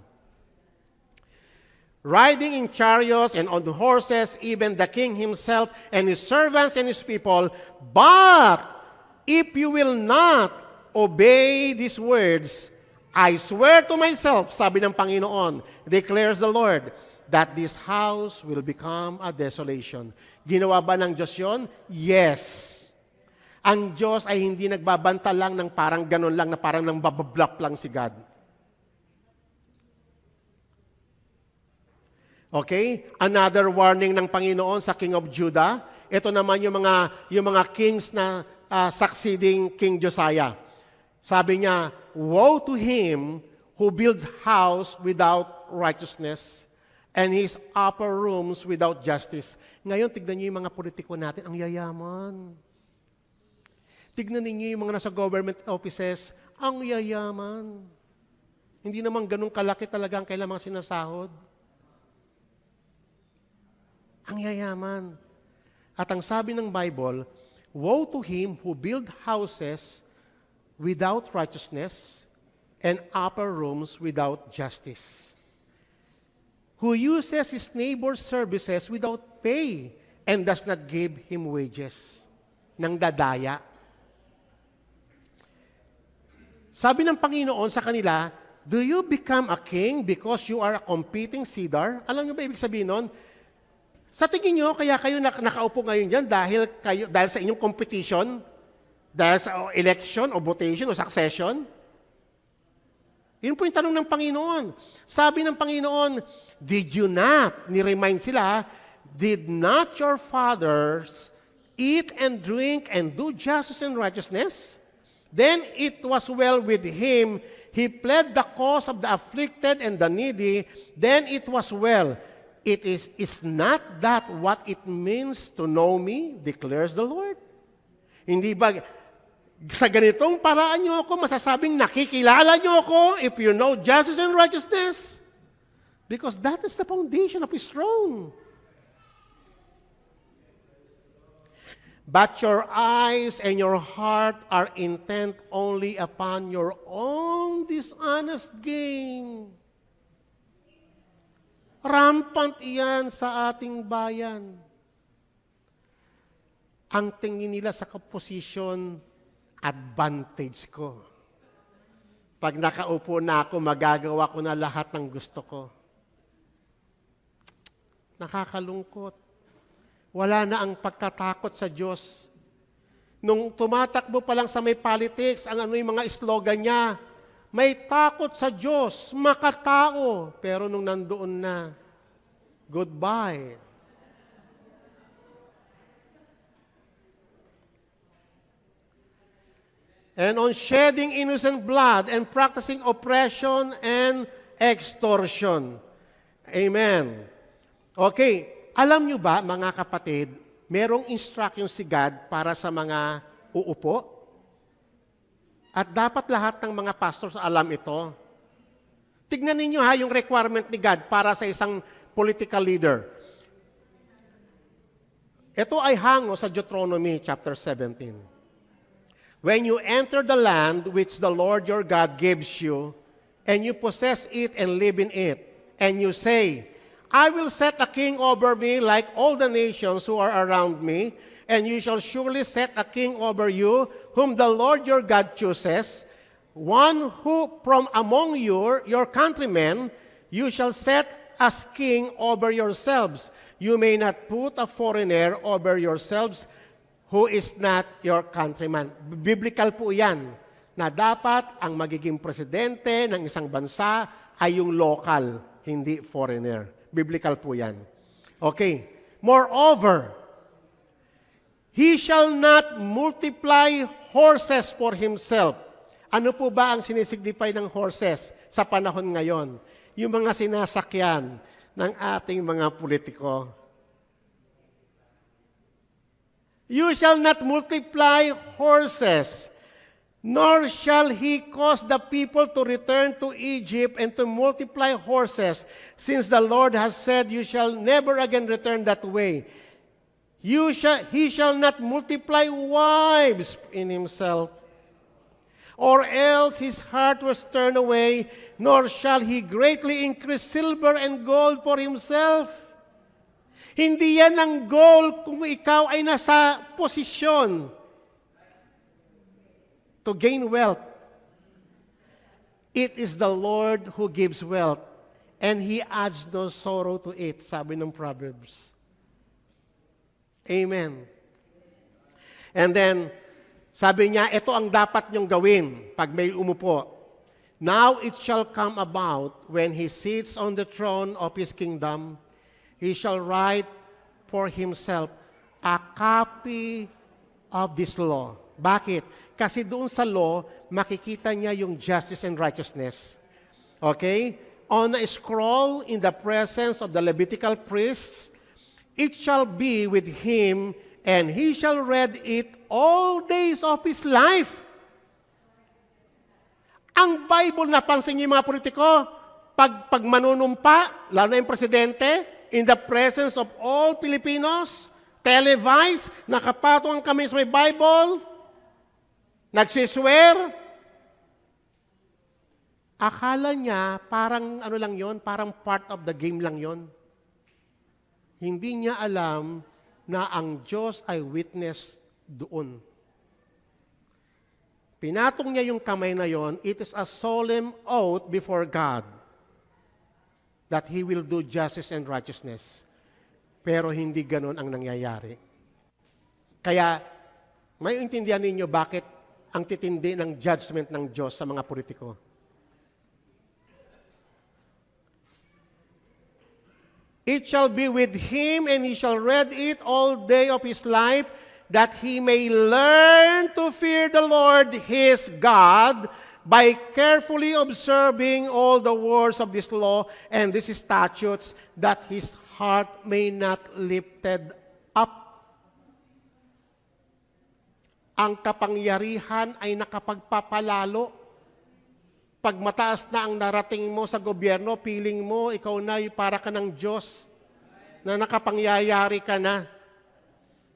Riding in chariots and on the horses, even the king himself and his servants and his people. But if you will not obey these words, I swear to myself, sabi ng Panginoon, declares the Lord, that this house will become a desolation. Ginawa ba ng Diyos yun? Yes. Ang Diyos ay hindi nagbabanta lang ng parang ganun lang, na parang nang babablap lang si God. Okay? Another warning ng Panginoon sa King of Judah. Ito naman yung mga kings na succeeding King Josiah. Sabi niya, woe to him who builds house without righteousness and his upper rooms without justice. Ngayon, tignan niyo yung mga politiko natin, ang yayaman. Tignan niyo yung mga nasa government offices, ang yayaman. Hindi naman ganun kalaki talaga ang kailangang sinasahod. Ang yayaman. At ang sabi ng Bible, woe to him who build houses without righteousness and upper rooms without justice, who uses his neighbor's services without pay and does not give him wages. Nang dadaya. Sabi ng Panginoon sa kanila, do you become a king because you are a competing cedar? Alam niyo ba ibig sabihin nun? Sa tingin niyo, kaya kayo nakaupo ngayon dyan dahil sa inyong competition, dahil sa election o votation o succession? Yun po yung tanong ng Panginoon. Sabi ng Panginoon, did you not, ni-remind sila, did not your fathers eat and drink and do justice and righteousness? Then it was well with him. He pled the cause of the afflicted and the needy. Then it was well. Is not that what it means to know me, declares the Lord? Hindi ba, sa ganitong paraan nyo ako, masasabing nakikilala nyo ako if you know justice and righteousness? Because that is the foundation of His throne. But your eyes and your heart are intent only upon your own dishonest gain. Rampant iyan sa ating bayan. Ang tingin nila sa position, advantage ko. Pag nakaupo na ako, magagawa ko na lahat ng gusto ko. Nakakalungkot. Wala na ang pagtatakot sa Diyos. Nung tumatakbo pa lang sa may politics, ang yung mga slogan niya, may takot sa Diyos, makatao. Pero nung nandoon na, goodbye. And on shedding innocent blood and practicing oppression and extortion. Amen. Okay, alam nyo ba, mga kapatid, merong instruction si God para sa mga uupo. At dapat lahat ng mga pastors alam ito. Tignan ninyo ha, yung requirement ni God para sa isang political leader. Ito ay hango sa Deuteronomy chapter 17. When you enter the land which the Lord your God gives you, and you possess it and live in it, and you say, I will set a king over me like all the nations who are around me, and you shall surely set a king over you, whom the Lord your God chooses, one who from among your countrymen, you shall set as king over yourselves. You may not put a foreigner over yourselves who is not your countryman. Biblical po yan, na dapat ang magiging presidente ng isang bansa ay yung local, hindi foreigner. Biblical po yan. Okay. Moreover, he shall not multiply horses for himself. Ano po ba ang sinisignify ng horses sa panahon ngayon? Yung mga sinasakyan ng ating mga politiko. You shall not multiply horses, nor shall he cause the people to return to Egypt and to multiply horses, since the Lord has said, you shall never again return that way. He shall not multiply wives in himself, or else his heart was turned away, nor shall he greatly increase silver and gold for himself. Hindi yan ang goal kung ikaw ay nasa posisyon to gain wealth. It is the Lord who gives wealth, and He adds no sorrow to it, sabi ng Proverbs. Amen. And then, sabi niya, ito ang dapat niyong gawin pag may umupo. Now it shall come about when He sits on the throne of His kingdom, He shall write for Himself a copy of this law. Bakit? Kasi doon sa law, makikita niya yung justice and righteousness. Okay? On a scroll in the presence of the Levitical priests, it shall be with him, and he shall read it all days of his life. Ang Bible, napansin niyo mga politiko, pag manunumpa, lalo na yung presidente, in the presence of all Filipinos, televised, nakapatong ang kami sa may Bible, nagsiswear, akala niya parang ano lang yon, parang part of the game lang yon. Hindi niya alam na ang Diyos ay witness doon. Pinatong niya yung kamay na yon, it is a solemn oath before God that He will do justice and righteousness. Pero hindi ganon ang nangyayari. Kaya, may intindihan ninyo bakit ang titindi ng judgment ng Diyos sa mga politiko. It shall be with him, and he shall read it all day of his life, that he may learn to fear the Lord his God by carefully observing all the words of this law and these statutes, that his heart may not lifted up. Ang kapangyarihan ay nakapagpapalalo. Pag mataas na ang narating mo sa gobyerno, feeling mo, ikaw na para ka ng Diyos, na nakapangyayari ka na.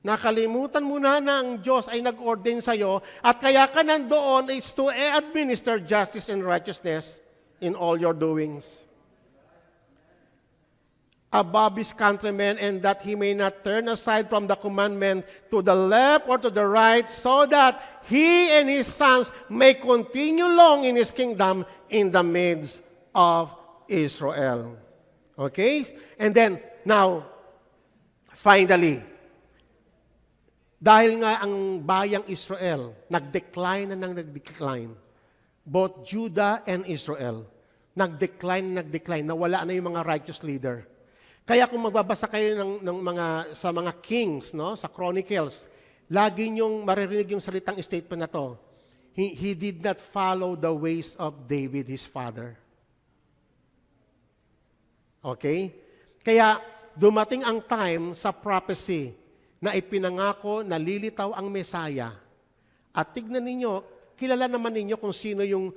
Nakalimutan mo na ang Diyos ay nag-ordain sa'yo, at kaya ka nandoon is to administer justice and righteousness in all your doings. Above his countrymen, and that he may not turn aside from the commandment to the left or to the right, so that he and his sons may continue long in his kingdom in the midst of Israel. Okay? And then, now, finally, dahil nga ang bayang Israel, nag-decline, both Judah and Israel, nag-decline, nawala na yung mga righteous leader. Kaya kung magbabasa kayo sa mga kings, no, sa Chronicles, lagi niyong maririnig yung salitang statement na to. He did not follow the ways of David, his father. Okay? Kaya dumating ang time sa prophecy na ipinangako na lilitaw ang Mesaya. At tignan ninyo, kilala naman ninyo kung sino yung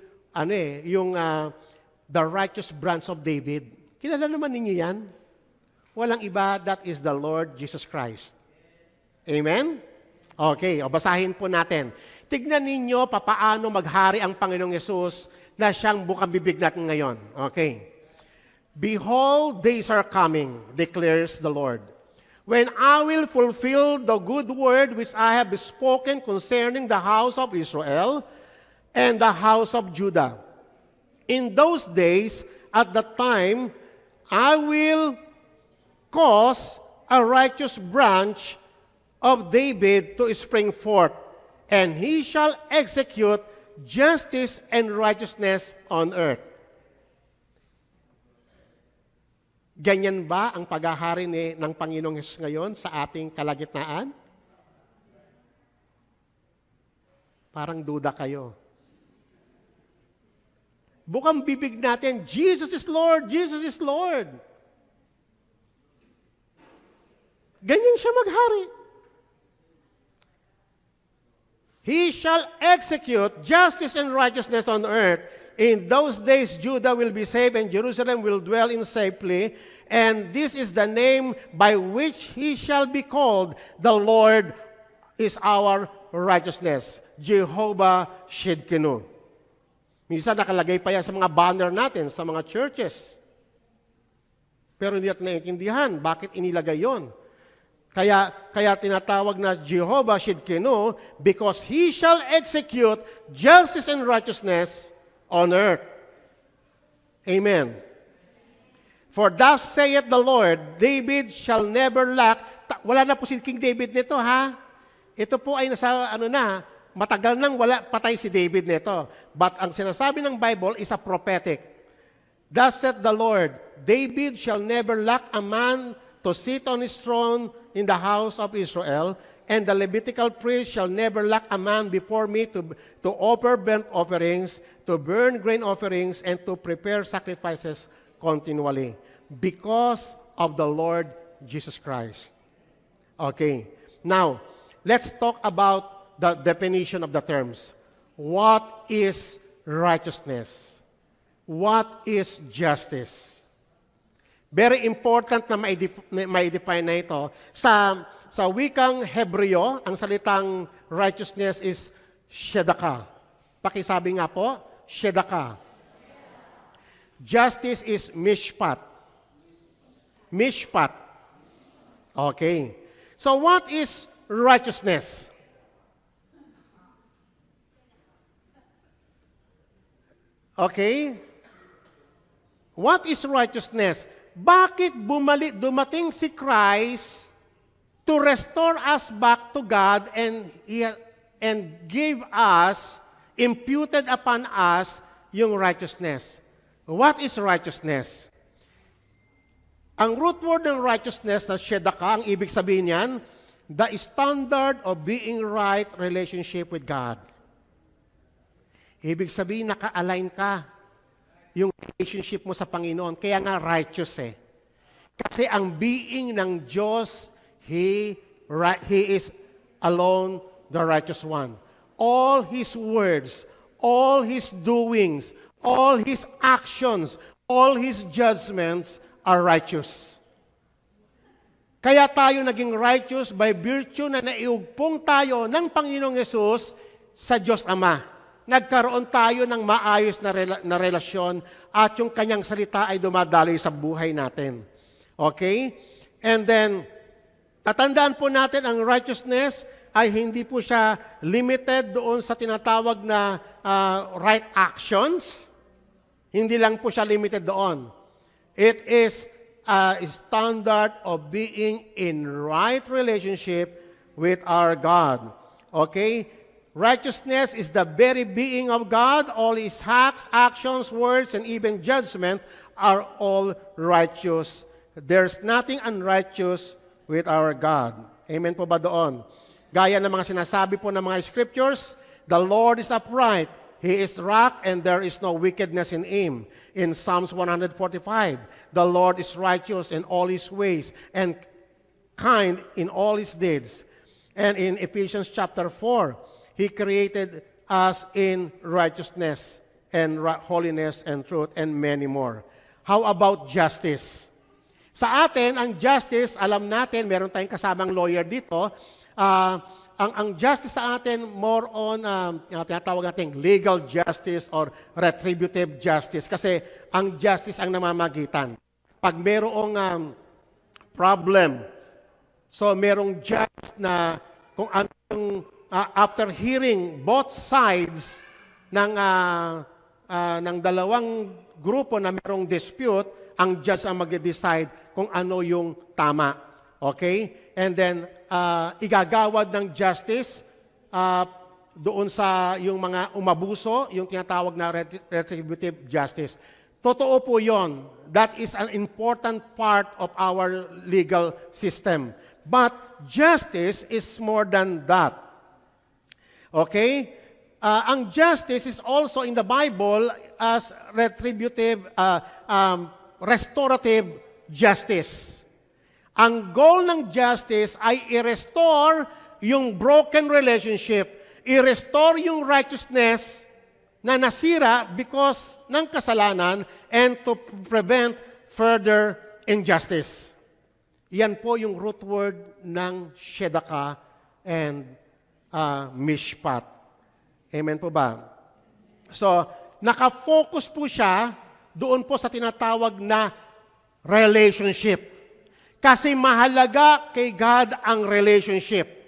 the righteous branch of David. Kilala naman ninyo yan? Walang iba, that is the Lord Jesus Christ. Amen? Okay, basahin po natin. Tignan ninyo papaano maghari ang Panginoong Yesus na siyang bukang bibig natin ngayon. Okay. Behold, days are coming, declares the Lord, when I will fulfill the good word which I have spoken concerning the house of Israel and the house of Judah. In those days, at that time, I will cause a righteous branch of David to spring forth, and he shall execute justice and righteousness on earth. Ganyan ba ang paghahari ng Panginoong Hesus ngayon sa ating kalagitnaan? Parang duda kayo. Bukang bibig natin, Jesus is Lord, Jesus is Lord. Ganyan siya maghari. He shall execute justice and righteousness on earth. In those days, Judah will be saved and Jerusalem will dwell in safely. And this is the name by which he shall be called. The Lord is our righteousness. Jehovah Shidkenu. Minsan nakalagay pa yan sa mga banner natin, sa mga churches. Pero hindi natin naiintindihan bakit inilagay yon. Kaya tinatawag na Jehovah Shidkenu because He shall execute justice and righteousness on earth. Amen. For thus saith the Lord, David shall never lack. Wala na po si King David nito, ha? Ito po ay nasa, matagal nang wala patay si David nito. But ang sinasabi ng Bible is a prophetic. Thus saith the Lord, David shall never lack a man to sit on his throne in the house of Israel, and the Levitical priest shall never lack a man before me to offer burnt offerings, to burn grain offerings, and to prepare sacrifices continually, because of the Lord Jesus Christ. Okay, now, let's talk about the definition of the terms. What is righteousness? What is justice? Very important na ma-define na ito. Sa wikang Hebreo, ang salitang righteousness is shedakah. Pakisabi nga po, shedakah. Justice is mishpat. Mishpat. Okay. So what is righteousness? Okay. What is righteousness? Bakit dumating si Christ to restore us back to God and give us, imputed upon us, yung righteousness? What is righteousness? Ang root word ng righteousness na shedakah, ang ibig sabihin niyan, the standard of being right relationship with God. Ibig sabihin, naka-align ka yung relationship mo sa Panginoon. Kaya nga righteous eh. Kasi ang being ng Diyos, He is alone the righteous one. All His words, all His doings, all His actions, all His judgments are righteous. Kaya tayo naging righteous by virtue na naiugpong tayo ng Panginoong Yesus sa Diyos Ama. Nagkaroon tayo ng maayos na relasyon at yung kanyang salita ay dumadaloy sa buhay natin. Okay? And then, tatandaan po natin ang righteousness ay hindi po siya limited doon sa tinatawag na right actions. Hindi lang po siya limited doon. It is a standard of being in right relationship with our God. Okay? Righteousness is the very being of God. All His acts, actions, words, and even judgment are all righteous. There's nothing unrighteous with our God. Amen po ba doon? Gaya ng mga sinasabi po ng mga scriptures, the Lord is upright. He is rock and there is no wickedness in Him. In Psalms 145, the Lord is righteous in all His ways and kind in all his deeds. And in Ephesians chapter 4, he created us in righteousness and holiness and truth and many more. How about justice? Sa atin, ang justice, alam natin, meron tayong kasamang lawyer dito, ang justice sa atin more on, tinatawag natin legal justice or retributive justice kasi ang justice ang namamagitan. Pag merong problem, so merong judge na kung anong, after hearing both sides ng dalawang grupo na merong dispute, ang judge ang mag-decide kung ano yung tama. Okay? And then, igagawad ng justice doon sa yung mga umabuso, yung tinatawag na retributive justice. Totoo po yon. That is an important part of our legal system. But justice is more than that. Okay? Ang justice is also in the Bible as retributive, restorative justice. Ang goal ng justice ay i-restore yung broken relationship, i-restore yung righteousness na nasira because ng kasalanan and to prevent further injustice. Yan po yung root word ng Shedaka and Mishpat. Amen po ba? So, nakafocus po siya doon po sa tinatawag na relationship. Kasi mahalaga kay God ang relationship.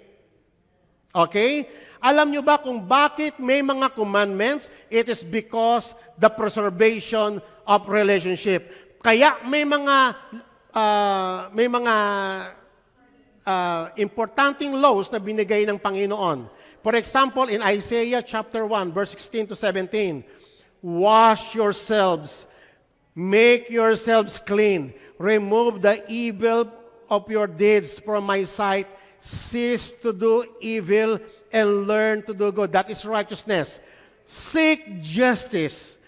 Okay? Alam nyo ba kung bakit may mga commandments? It is because the preservation of relationship. Kaya may mga importanteng laws na binigay ng Panginoon. For example, in Isaiah chapter 1, verse 16 to 17, wash yourselves, make yourselves clean, remove the evil of your deeds from my sight, cease to do evil, and learn to do good. That is righteousness. Seek justice,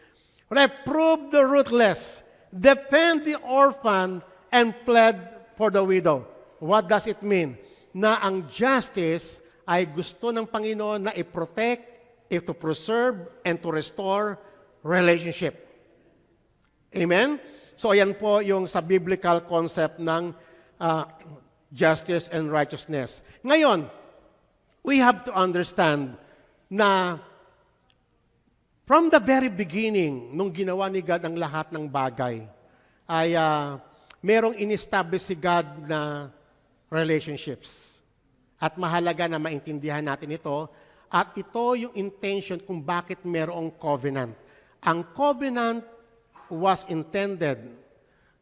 reprove the ruthless, defend the orphan, and plead for the widow. What does it mean? Na ang justice ay gusto ng Panginoon na i-protect, to preserve, and to restore relationship. Amen? So ayan po yung sa biblical concept ng justice and righteousness. Ngayon, we have to understand na from the very beginning, nung ginawa ni God ang lahat ng bagay, ay merong in-establish si God na relationships. At mahalaga na maintindihan natin ito. At ito yung intention kung bakit merong covenant. Ang covenant was intended,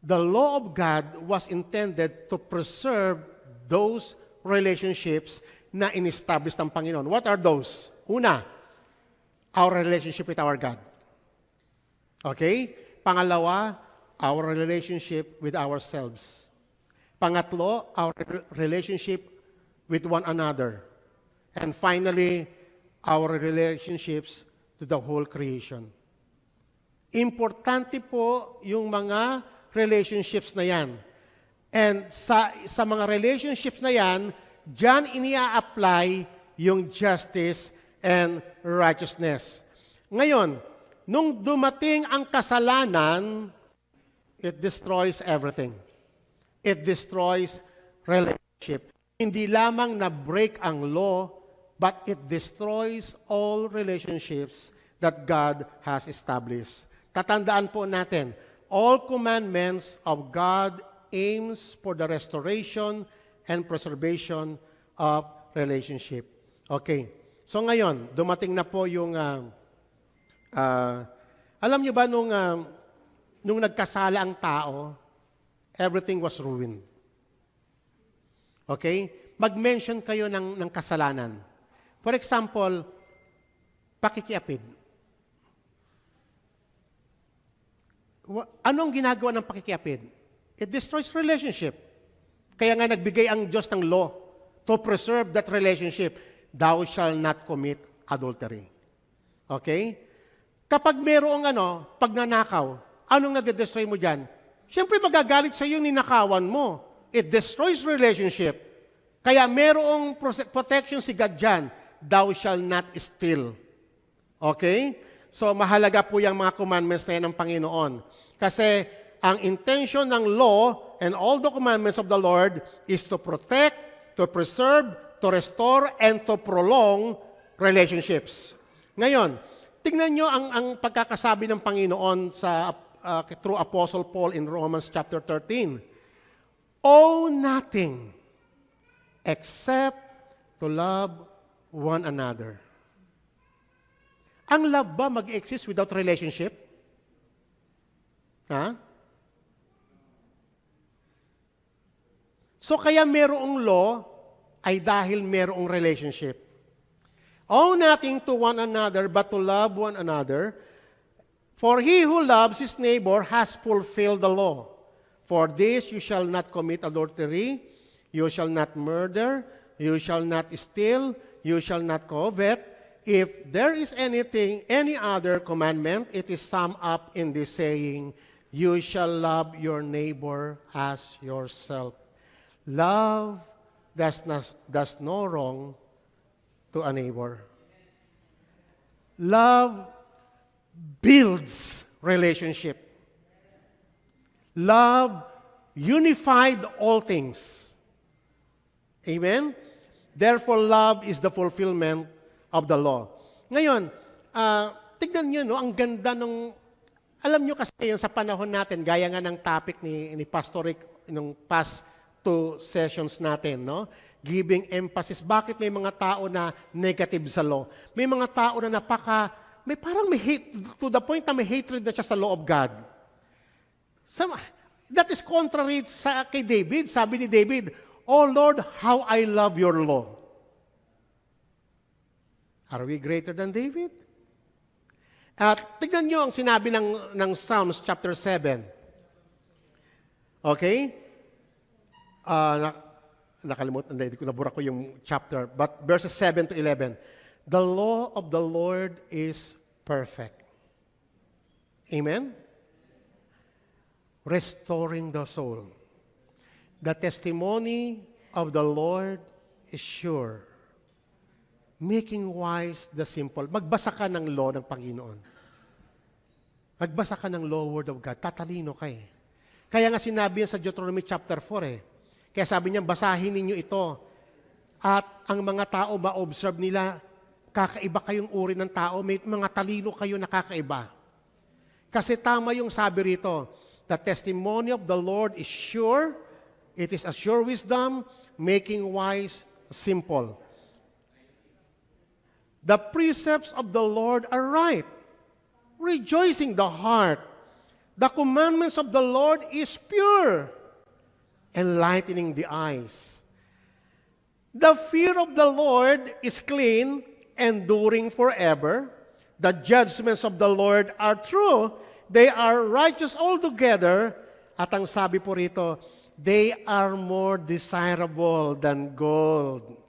the law of God was intended to preserve those relationships na in-establish ng Panginoon. What are those? Una, our relationship with our God. Okay? Pangalawa, our relationship with ourselves. Pangatlo, our relationship with one another. And finally, our relationships to the whole creation. Importante po yung mga relationships na yan. And sa mga relationships na yan, diyan inia-apply yung justice and righteousness. Ngayon, nung dumating ang kasalanan, it destroys everything. It destroys relationship. Hindi lamang na-break ang law, but it destroys all relationships that God has established. Tatandaan po natin, all commandments of God aims for the restoration and preservation of relationship. Okay. So ngayon, dumating na po yung, alam niyo ba nung nagkasala ang tao, everything was ruined. Okay? Mag-mention kayo ng kasalanan. For example, pakikiapid. Anong ginagawa ng pakikiapid? It destroys relationship. Kaya nga nagbigay ang Diyos ng law to preserve that relationship. Thou shall not commit adultery. Okay? Kapag mayroong pagnanakaw, anong nag-destroy mo dyan? Siyempre magagalit sa iyo yung ninakawan mo. It destroys relationship. Kaya merong protection si God dyan. Thou shall not steal. Okay? So mahalaga po yung mga commandments na yan ng Panginoon. Kasi ang intention ng law and all the commandments of the Lord is to protect, to preserve, to restore, and to prolong relationships. Ngayon, tingnan nyo ang pagkakasabi ng Panginoon through Apostle Paul in Romans chapter 13. Owe nothing except to love one another. Ang love ba mag-exist without relationship? Ha? So kaya merong law ay dahil merong relationship. Owe nothing to one another but to love one another. For he who loves his neighbor has fulfilled the law. For this you shall not commit adultery, you shall not murder, you shall not steal, you shall not covet. If there is any other commandment, it is summed up in this saying, you shall love your neighbor as yourself. Love does no wrong to a neighbor. Love builds relationship. Love unified all things. Amen? Therefore, love is the fulfillment of the law. Ngayon, tignan nyo, no, ang ganda ng, alam nyo kasi yung sa panahon natin, gaya nga ng topic ni Pastor Rick nung past 2 sessions natin, no? Giving emphasis. Bakit may mga tao na negative sa law? May mga tao na parang may hate, to the point na may hatred na siya sa law of God. That is contrary kay David. Sabi ni David, Oh Lord, how I love your law. Are we greater than David? At tignan nyo ang sinabi ng Psalms chapter 7. Okay? Nakalimutan, nabura ko yung chapter. But verses 7 to 11. The law of the Lord is perfect. Amen? Restoring the soul. The testimony of the Lord is sure. Making wise the simple. Magbasa ka ng law ng Panginoon. Magbasa ka ng law word of God. Tatalino ka eh. Kaya nga sinabi yan sa Deuteronomy chapter 4 eh. Kaya sabi niya, basahin ninyo ito. At ang mga tao ma-observe nila, kakaiba kayong uri ng tao, may mga talino kayo na kakaiba. Kasi tama yung sabi rito, the testimony of the Lord is sure, it is a sure wisdom, making wise simple. The precepts of the Lord are right, rejoicing the heart. The commandments of the Lord is pure, enlightening the eyes. The fear of the Lord is clean, enduring forever. The judgments of the Lord are true. They are righteous altogether. At ang sabi po rito, they are more desirable than gold.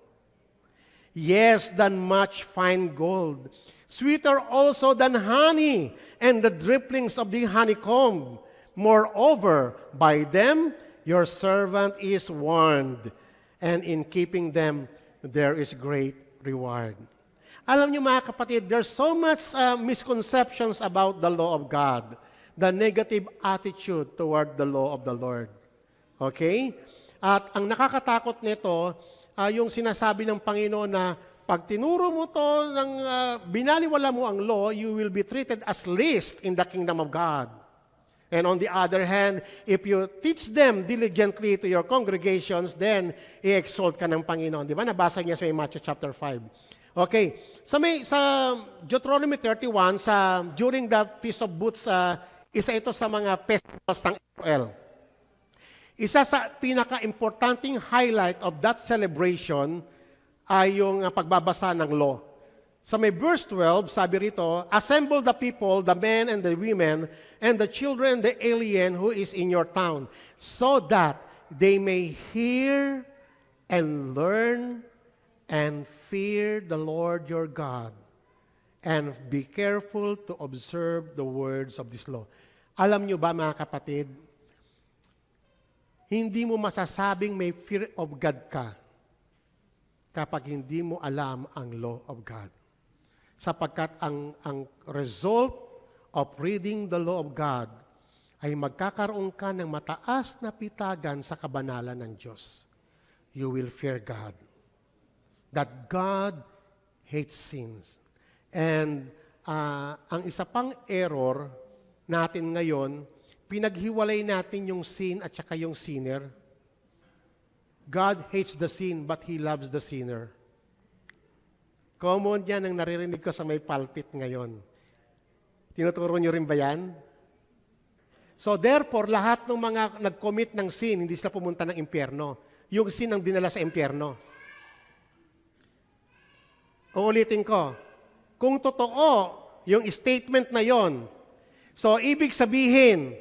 Yes, than much fine gold. Sweeter also than honey and the drippings of the honeycomb. Moreover, by them your servant is warned, and in keeping them there is great reward. Alam niyo mga kapatid, there's so much misconceptions about the law of God, the negative attitude toward the law of the Lord. Okay? At ang nakakatakot nito, yung sinasabi ng Panginoon na pag tinuro mo to, binaliwala mo ang law, you will be treated as least in the kingdom of God. And on the other hand, if you teach them diligently to your congregations, then i-exalt ka ng Panginoon. Di ba? Nabasa niya sa Matthew chapter 5. Okay. Sa Deuteronomy 31, during the Feast of Booths, isa ito sa mga festivals ng Israel. Isa sa pinaka-importanting highlight of that celebration ay yung pagbabasa ng law. Sa may verse 12, sabi rito, assemble the people, the men and the women, and the children and the alien who is in your town, so that they may hear and learn and fear the Lord your God, and be careful to observe the words of this law. Alam nyo ba mga kapatid, Hindi mo masasabing may fear of God ka kapag hindi mo alam ang law of God. Sapagkat ang result of reading the law of God ay magkakaroon ka ng mataas na pitagan sa kabanalan ng Diyos. You will fear God. That God hates sins. And ang isa pang error natin ngayon, pinaghiwalay natin yung sin at saka yung sinner. God hates the sin, but He loves the sinner. Common yan ang naririnig ko sa may pulpit ngayon. Tinuturo nyo rin ba yan? So therefore, lahat ng mga nag-commit ng sin, hindi sila pumunta ng impyerno. Yung sin ang dinala sa impyerno. Uulitin ko, kung totoo yung statement na yon, so ibig sabihin,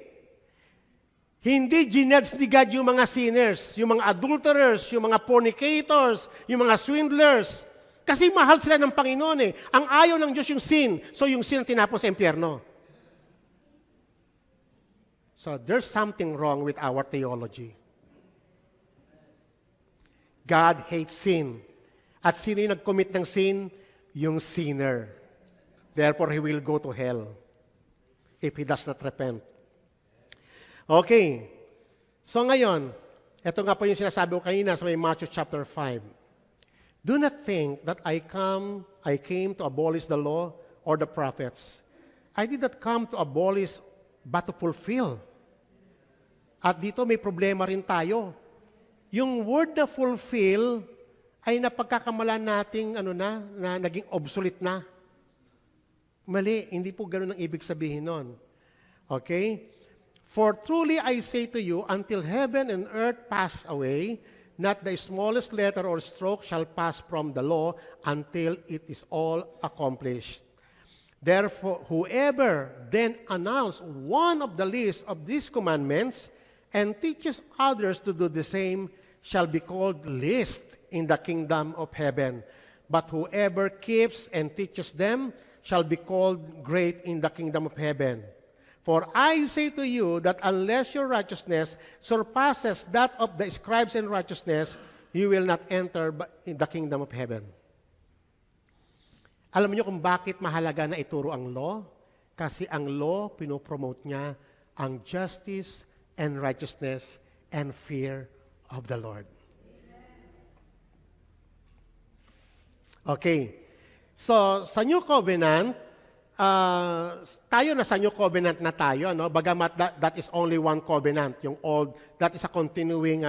hindi ginudge ni God yung mga sinners, yung mga adulterers, yung mga fornicators, yung mga swindlers. Kasi mahal sila ng Panginoon eh. Ang ayaw ng Diyos yung sin, so yung sin ang tinapon sa impyerno. So there's something wrong with our theology. God hates sin. At sino yung nag-commit ng sin? Yung sinner. Therefore, he will go to hell if he does not repent. Okay. So ngayon, ito nga po yung sinasabi ko kanina sa may Matthew chapter 5. Do not think that I came to abolish the law or the prophets. I did not come to abolish but to fulfill. At dito may problema rin tayo. Yung word na fulfill ay napagkakamalan nating na naging obsolete na. Mali, hindi po ganun ang ibig sabihin nun. Okay? For truly I say to you, until heaven and earth pass away, not the smallest letter or stroke shall pass from the law until it is all accomplished. Therefore, whoever then announces one of the least of these commandments and teaches others to do the same shall be called least in the kingdom of heaven. But whoever keeps and teaches them shall be called great in the kingdom of heaven. For I say to you that unless your righteousness surpasses that of the scribes in righteousness, you will not enter in the kingdom of heaven. Alam niyo kung bakit mahalaga na ituro ang law? Kasi ang law, pinopromote niya ang justice and righteousness and fear of the Lord. Okay. So, sa New Covenant, tayo na sa New Covenant na tayo, no? Bagamat that is only one covenant. Yung old, that is a continuing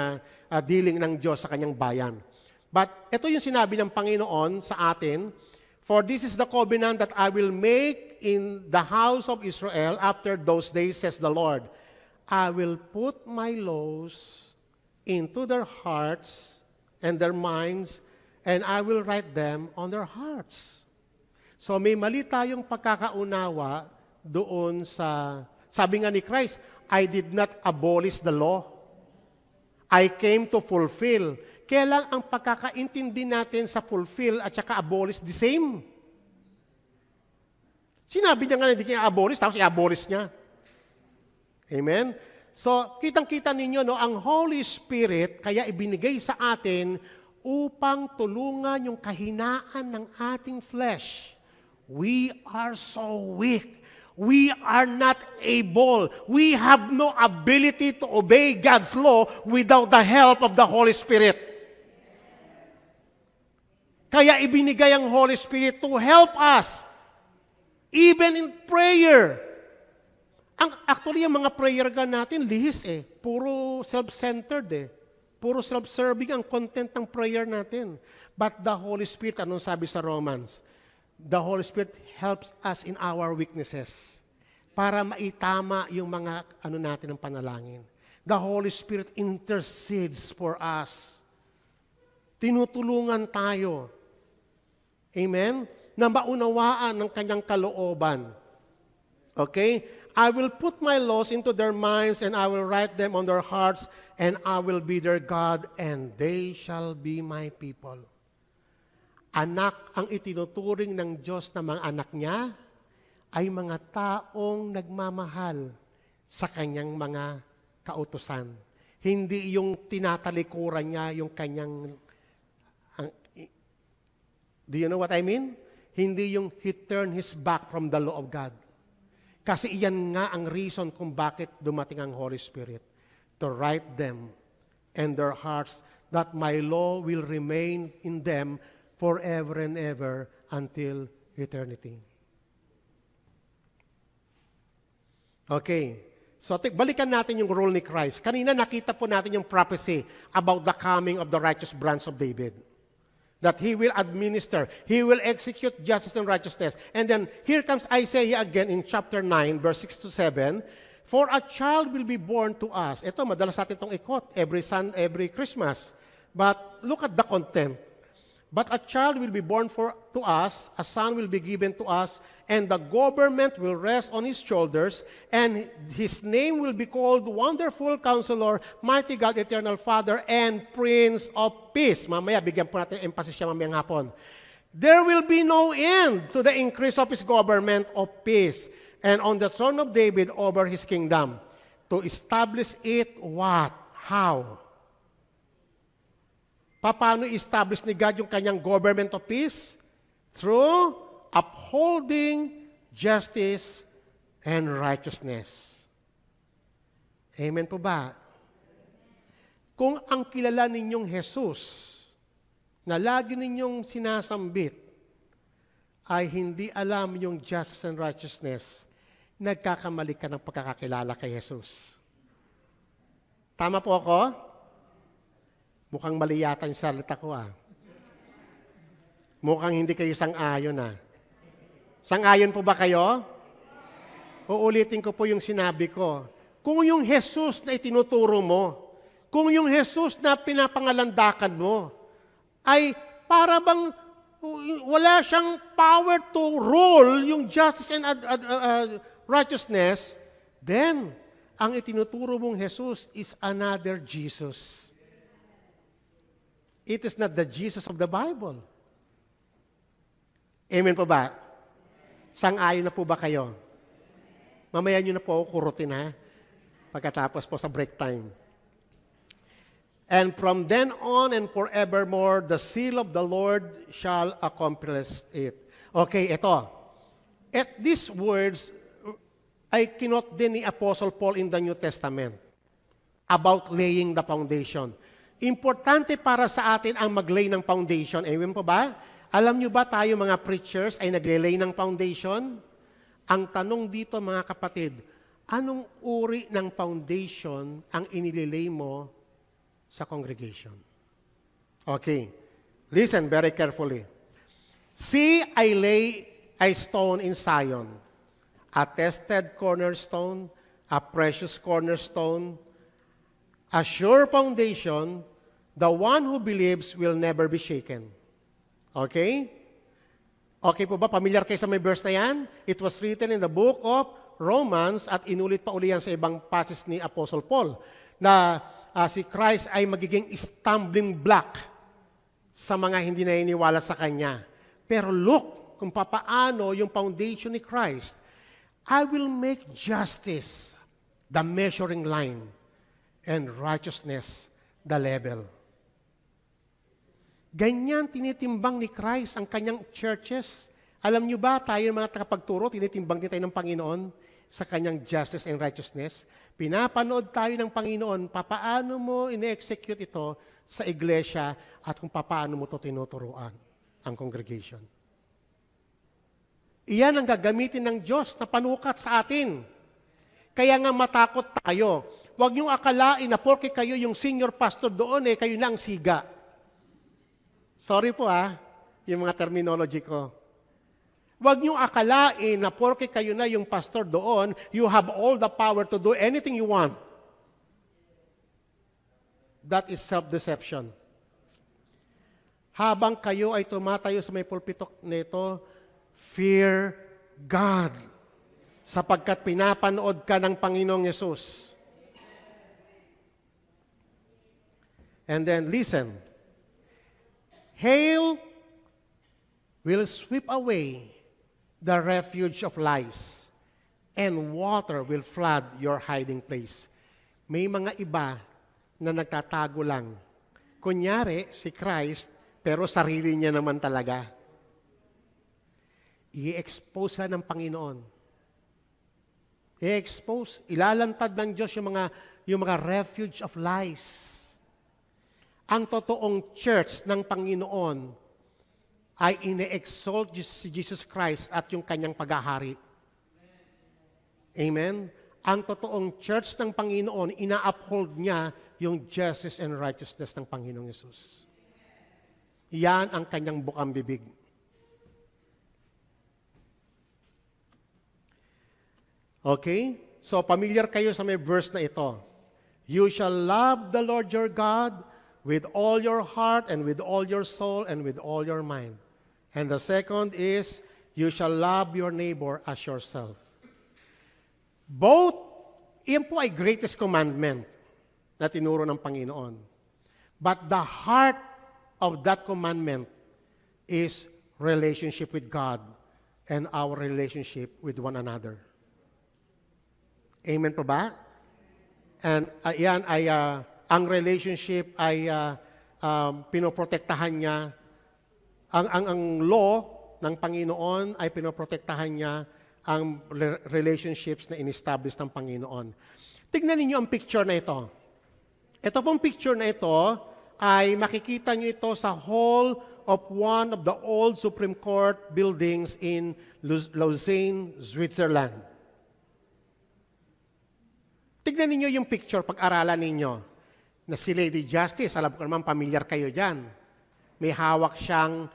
dealing ng Diyos sa kanyang bayan. But ito yung sinabi ng Panginoon sa atin, for this is the covenant that I will make in the house of Israel after those days, says the Lord. I will put my laws into their hearts and their minds, and I will write them on their hearts. So may mali tayong pagkakaunawa doon sa, sabi nga ni Christ, I did not abolish the law. I came to fulfill. Kaya lang ang pagkakaintindi natin sa fulfill at saka abolish the same. Sinabi niya nga na hindi niya abolish, tapos i-abolish niya. Amen? So, kitang-kita ninyo, no, ang Holy Spirit kaya ibinigay sa atin upang tulungan yung kahinaan ng ating flesh. We are so weak. We are not able. We have no ability to obey God's law without the help of the Holy Spirit. Kaya ibinigay ang Holy Spirit to help us, even in prayer. Actually, ang mga prayer natin, lihis eh. Puro self-centered eh. Puro self-serving ang content ng prayer natin. But the Holy Spirit, anong sabi sa Romans? The Holy Spirit helps us in our weaknesses para maitama yung mga natin ng panalangin. The Holy Spirit intercedes for us. Tinutulungan tayo. Amen? Na maunawaan ng kanyang kalooban. Okay? I will put my laws into their minds and I will write them on their hearts and I will be their God and they shall be my people. Anak ang itinuturing ng Diyos na mga anak niya ay mga taong nagmamahal sa kanyang mga kautusan. Hindi yung tinatalikuran niya yung kanyang... do you know what I mean? Hindi yung he turned his back from the law of God. Kasi iyan nga ang reason kung bakit dumating ang Holy Spirit. To write them and their hearts that my law will remain in them forever and ever until eternity. Okay. So, balikan natin yung role ni Christ. Kanina nakita po natin yung prophecy about the coming of the righteous branch of David. That He will administer, He will execute justice and righteousness. And then, here comes Isaiah again in chapter 9, verse 6 to 7. For a child will be born to us. Ito, madalas natin itong ikot every Christmas. But look at the content. But a child will be born to us, a son will be given to us, and the government will rest on his shoulders, and his name will be called Wonderful Counselor, Mighty God, Eternal Father, and Prince of Peace. Mamaya, bigyan po natin emphasis siya mamayang hapon. There will be no end to the increase of his government of peace, and on the throne of David over his kingdom, to establish it what? How? Paano i-establish ni God yung kanyang government of peace? Through upholding justice and righteousness. Amen po ba? Kung ang kilala ninyong Jesus, na lagi ninyong sinasambit, ay hindi alam yung justice and righteousness, nagkakamali ka ng pagkakakilala kay Jesus. Tama po ako? Mukhang mali yata yung salita ko Mukhang hindi kayo sang-ayon Sang-ayon po ba kayo? Uulitin ko po yung sinabi ko. Kung yung Jesus na itinuturo mo, kung yung Jesus na pinapangalandakan mo, ay para bang wala siyang power to rule yung justice and righteousness, then ang itinuturo mong Jesus is another Jesus. It is not the Jesus of the Bible. Amen po ba? Sang-ayon na po ba kayo? Mamaya nyo na po ako kurutin pagkatapos po sa break time. And from then on and forevermore, the seal of the Lord shall accomplish it. Okay, ito. At these words ay kinot din ni Apostle Paul in the New Testament about laying the foundation. Importante para sa atin ang mag-lay ng foundation. Amen po ba? Alam nyo ba tayo mga preachers ay nagle-lay ng foundation? Ang tanong dito mga kapatid, anong uri ng foundation ang inililay mo sa congregation? Okay. Listen very carefully. See, I lay a stone in Zion, a tested cornerstone, a precious cornerstone, a sure foundation. The one who believes will never be shaken. Okay? Okay po ba? Familiar kayo sa may verse na yan? It was written in the book of Romans at inulit pa uli yan sa ibang passage ni Apostle Paul na si Christ ay magiging stumbling block sa mga hindi naniniwala sa Kanya. Pero look kung papaano yung foundation ni Christ. I will make justice the measuring line and righteousness the level. Ganyan tinitimbang ni Christ ang kanyang churches. Alam nyo ba, tayo mga takapagturo, tinitimbang din tayo ng Panginoon sa kanyang justice and righteousness. Pinapanood tayo ng Panginoon, papaano mo ine-execute ito sa iglesia at kung papaano mo ito tinuturuan ang congregation. Iyan ang gagamitin ng Diyos na panukat sa atin. Kaya nga matakot tayo. Huwag niyong akalain na porke kayo yung senior pastor doon, kayo na ang siga. Sorry po yung mga terminology ko. Huwag niyong akalain na porke kayo na yung pastor doon, you have all the power to do anything you want. That is self-deception. Habang kayo ay tumatayo sa may pulpito nito, fear God. Sapagkat pinapanood ka ng Panginoong Yesus. And then listen. Hail will sweep away the refuge of lies, and water will flood your hiding place. May mga iba na nagtatago lang. Kunyari, si Christ, pero sarili niya naman talaga. I-expose siya ng Panginoon. I-expose, ilalantad ng Diyos yung mga refuge of lies. Ang totoong church ng Panginoon ay ine-exalt si Jesus Christ at yung kanyang paghahari. Amen? Ang totoong church ng Panginoon, ina-uphold niya yung justice and righteousness ng Panginoong Yesus. Yan ang kanyang bukang bibig. Okay? So, familiar kayo sa may verse na ito. You shall love the Lord your God with all your heart and with all your soul and with all your mind. And the second is, you shall love your neighbor as yourself. Both, iyan po ay greatest commandment na tinuro ng Panginoon. But the heart of that commandment is relationship with God and our relationship with one another. Amen po ba? And yan ay, ang relationship ay pinoprotektahan niya. Ang law ng Panginoon ay pinoprotektahan niya ang relationships na in-establish ng Panginoon. Tignan ninyo ang picture na ito. Ito pong picture na ito ay makikita nyo ito sa hall of one of the old Supreme Court buildings in Lausanne, Switzerland. Tignan ninyo yung picture, pag-aralan ninyo, na si Lady Justice, alam ko naman, pamilyar kayo dyan. May hawak siyang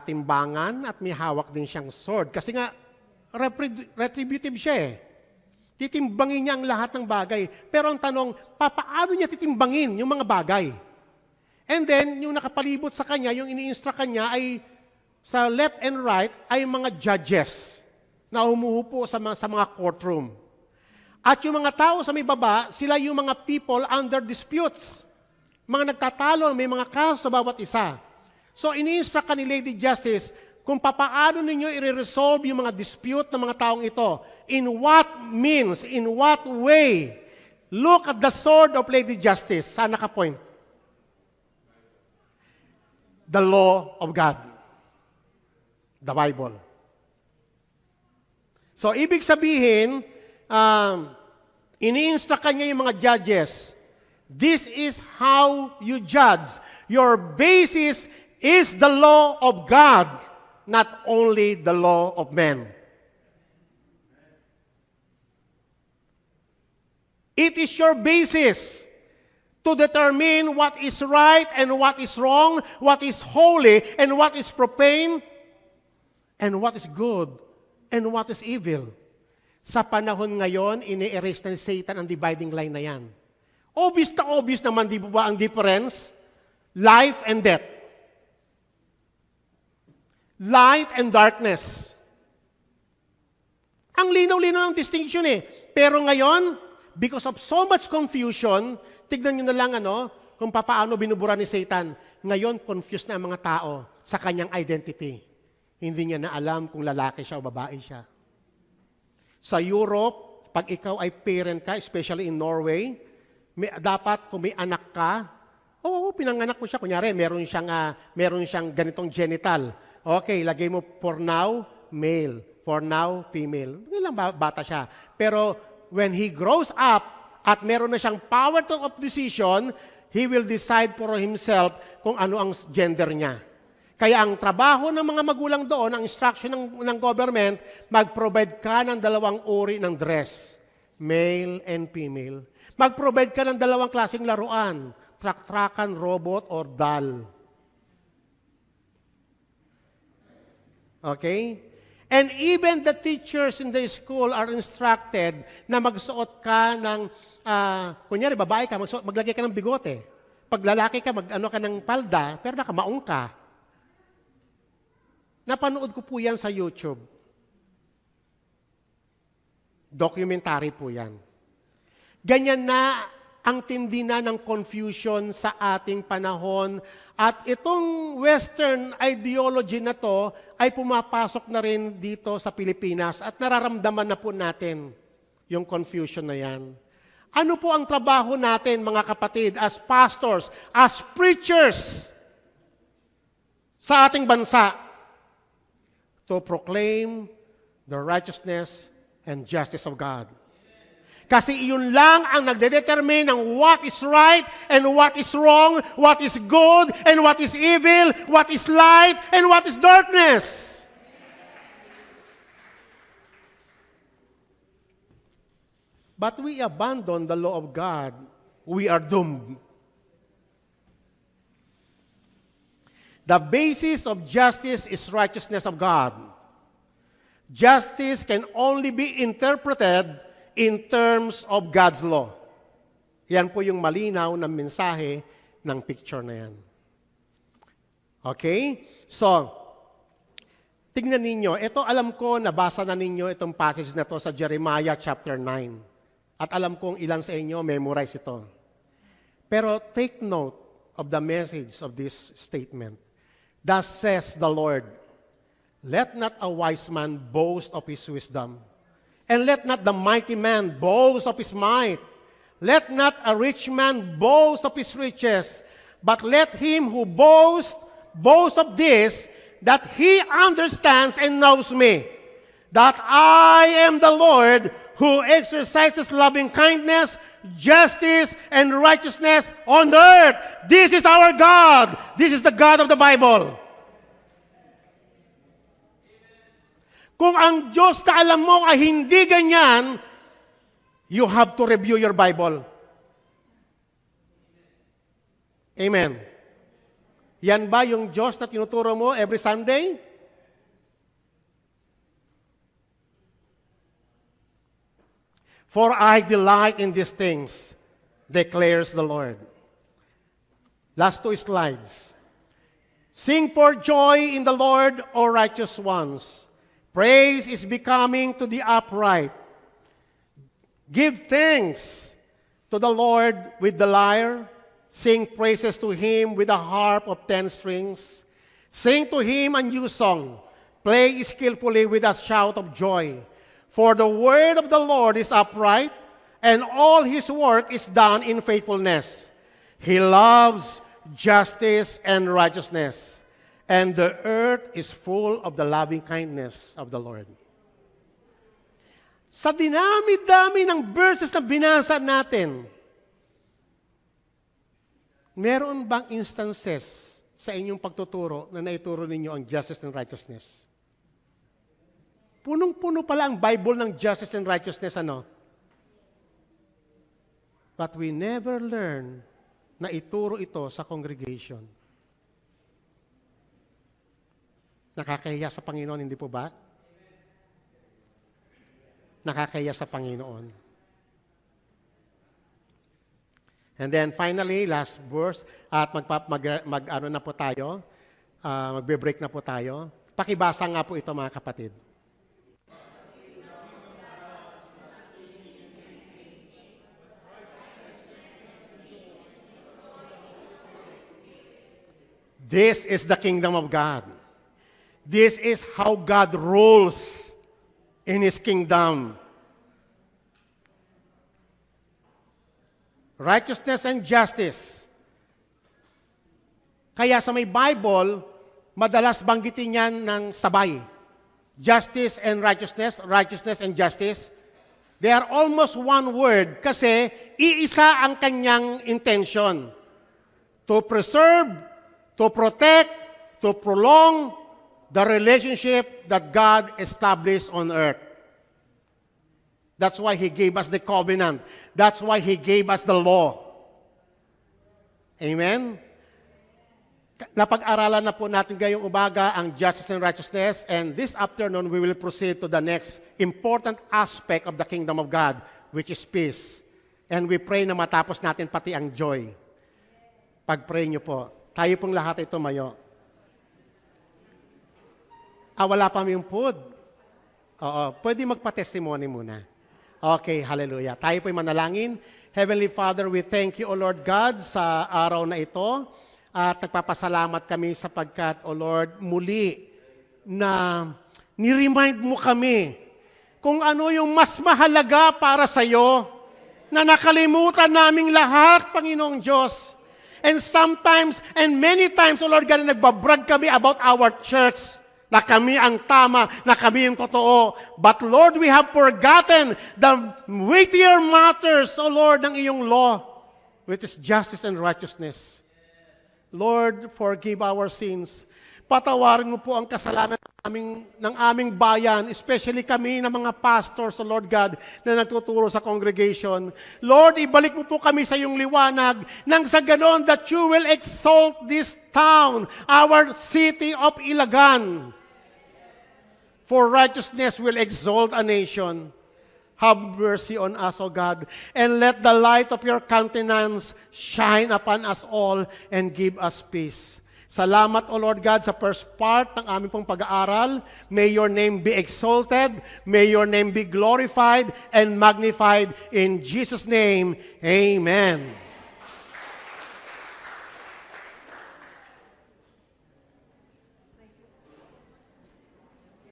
timbangan at may hawak din siyang sword. Kasi nga, retributive siya eh. Titimbangin niya ang lahat ng bagay. Pero ang tanong, paano niya titimbangin yung mga bagay? And then, yung nakapalibot sa kanya, yung ini-instruct kanya ay sa left and right ay mga judges na umuupo sa mga courtroom. At yung mga tao sa may baba, sila yung mga people under disputes. Mga nagtatalo, may mga kaso sa bawat isa. So, ini-instruct ka ni Lady Justice kung papaano ninyo i-resolve yung mga dispute ng mga taong ito. In what means, in what way? Look at the sword of Lady Justice. Saan nakapoint? The law of God. The Bible. So, ibig sabihin, ini-instruct kanya yung mga judges. This is how you judge. Your basis is the law of God, not only the law of men. It is your basis to determine what is right and what is wrong, what is holy and what is profane, and what is good and what is evil. Sa panahon ngayon, ini-erase na ni Satan ang dividing line na yan. Obvious naman, di ba ang difference? Life and death. Light and darkness. Ang linaw-linaw ng distinction eh. Pero ngayon, because of so much confusion, tignan nyo na lang kung paano binubura ni Satan. Ngayon, confused na ang mga tao sa kanyang identity. Hindi niya na alam kung lalaki siya o babae siya. Sa Europe, pag ikaw ay parent ka, especially in Norway, dapat kung may anak ka, pinanganak mo siya. Kunyari, meron siyang ganitong genital. Okay, lagay mo for now, male. For now, female. Ilang bata siya. Pero when he grows up at meron na siyang power of decision, he will decide for himself kung ano ang gender niya. Kaya ang trabaho ng mga magulang doon, ang instruction ng government, mag-provide ka ng dalawang uri ng dress, male and female. Mag-provide ka ng dalawang klaseng laruan, truck-truckan, robot, or doll. Okay? And even the teachers in the school are instructed na magsuot ka ng, kunyari, babae ka, maglagay ka ng bigote. Pag lalaki ka, mag-ano ka ng palda, pero nakamaong ka. Napanood ko po yan sa YouTube. Documentary po yan. Ganyan na ang tindi na ng confusion sa ating panahon. At itong Western ideology na to ay pumapasok na rin dito sa Pilipinas at nararamdaman na po natin yung confusion na yan. Ano po ang trabaho natin, mga kapatid, as pastors, as preachers sa ating bansa? To proclaim the righteousness and justice of God. Kasi iyon lang ang nagdedetermine ng what is right and what is wrong, what is good and what is evil, what is light and what is darkness. But we abandon the law of God, we are doomed. The basis of justice is righteousness of God. Justice can only be interpreted in terms of God's law. Yan po yung malinaw na mensahe ng picture na yan. Okay? So, tingnan ninyo. Ito alam ko, nabasa na ninyo itong passage na to sa Jeremiah chapter 9. At alam kong ilan sa inyo memorize ito. Pero take note of the message of this statement. Thus says the Lord, let not a wise man boast of his wisdom, and let not the mighty man boast of his might. Let not a rich man boast of his riches, but let him who boast of this, that he understands and knows me, that I am the Lord who exercises loving kindness, justice, and righteousness on earth. This is our God. This is the God of the Bible. Kung ang Diyos na alam mo ay hindi ganyan, you have to review your Bible. Amen. Yan ba yung Diyos na tinuturo mo every Sunday? For I delight in these things, declares the Lord. Last 2 slides. Sing for joy in the Lord, O righteous ones. Praise is becoming to the upright. Give thanks to the Lord with the lyre. Sing praises to Him with a harp of 10 strings. Sing to Him a new song. Play skillfully with a shout of joy. For the word of the Lord is upright, and all His work is done in faithfulness. He loves justice and righteousness, and the earth is full of the loving kindness of the Lord. Sa dinami-dami ng verses na binasa natin, meron bang instances sa inyong pagtuturo na naituro ninyo ang justice and righteousness? Punong-puno pala ang Bible ng justice and righteousness, ano? But we never learn na ituro ito sa congregation. Nakakahiya sa Panginoon, hindi po ba? Nakakahiya sa Panginoon. And then finally, last verse, at mag-ano na po tayo, magbe-break na po tayo. Pakibasa nga po ito, mga kapatid. This is the kingdom of God. This is how God rules in His kingdom. Righteousness and justice. Kaya sa may Bible, madalas banggitin yan ng sabay. Justice and righteousness, righteousness and justice. They are almost one word kasi iisa ang kanyang intention. To preserve, to protect, to prolong the relationship that God established on earth. That's why He gave us the covenant. That's why He gave us the law. Amen? Napag-aralan na po natin ngayong umaga ang justice and righteousness, and this afternoon we will proceed to the next important aspect of the kingdom of God, which is peace. And we pray na matapos natin pati ang joy. Pag-pray nyo po. Tayo pong lahat ay tumayo. Wala pa yung food. Oo, pwede magpa-testimony muna. Okay, hallelujah. Tayo po'y manalangin. Heavenly Father, we thank you, O Lord God, sa araw na ito. At nagpapasalamat kami sapagkat, O Lord, muli na ni-remind mo kami kung ano yung mas mahalaga para sa iyo. na nakalimutan naming lahat, Panginoong Diyos. And sometimes, and many times, O Lord God, nagbabrag kami about our church, na kami ang tama, na kami ang totoo. But Lord, we have forgotten the weightier matters, O Lord, ng iyong law, which is justice and righteousness. Lord, forgive our sins. Patawarin mo po ang kasalanan ng aming bayan, especially kami na mga pastors, O Lord God, na nagtuturo sa congregation. Lord, ibalik mo po kami sa iyong liwanag nang sa ganon that you will exalt this town, our city of Ilagan. For righteousness will exalt a nation. Have mercy on us, O God, and let the light of your countenance shine upon us all and give us peace. Salamat, O Lord God, sa first part ng aming pong pag-aaral. May your name be exalted, may your name be glorified and magnified. In Jesus' name, amen.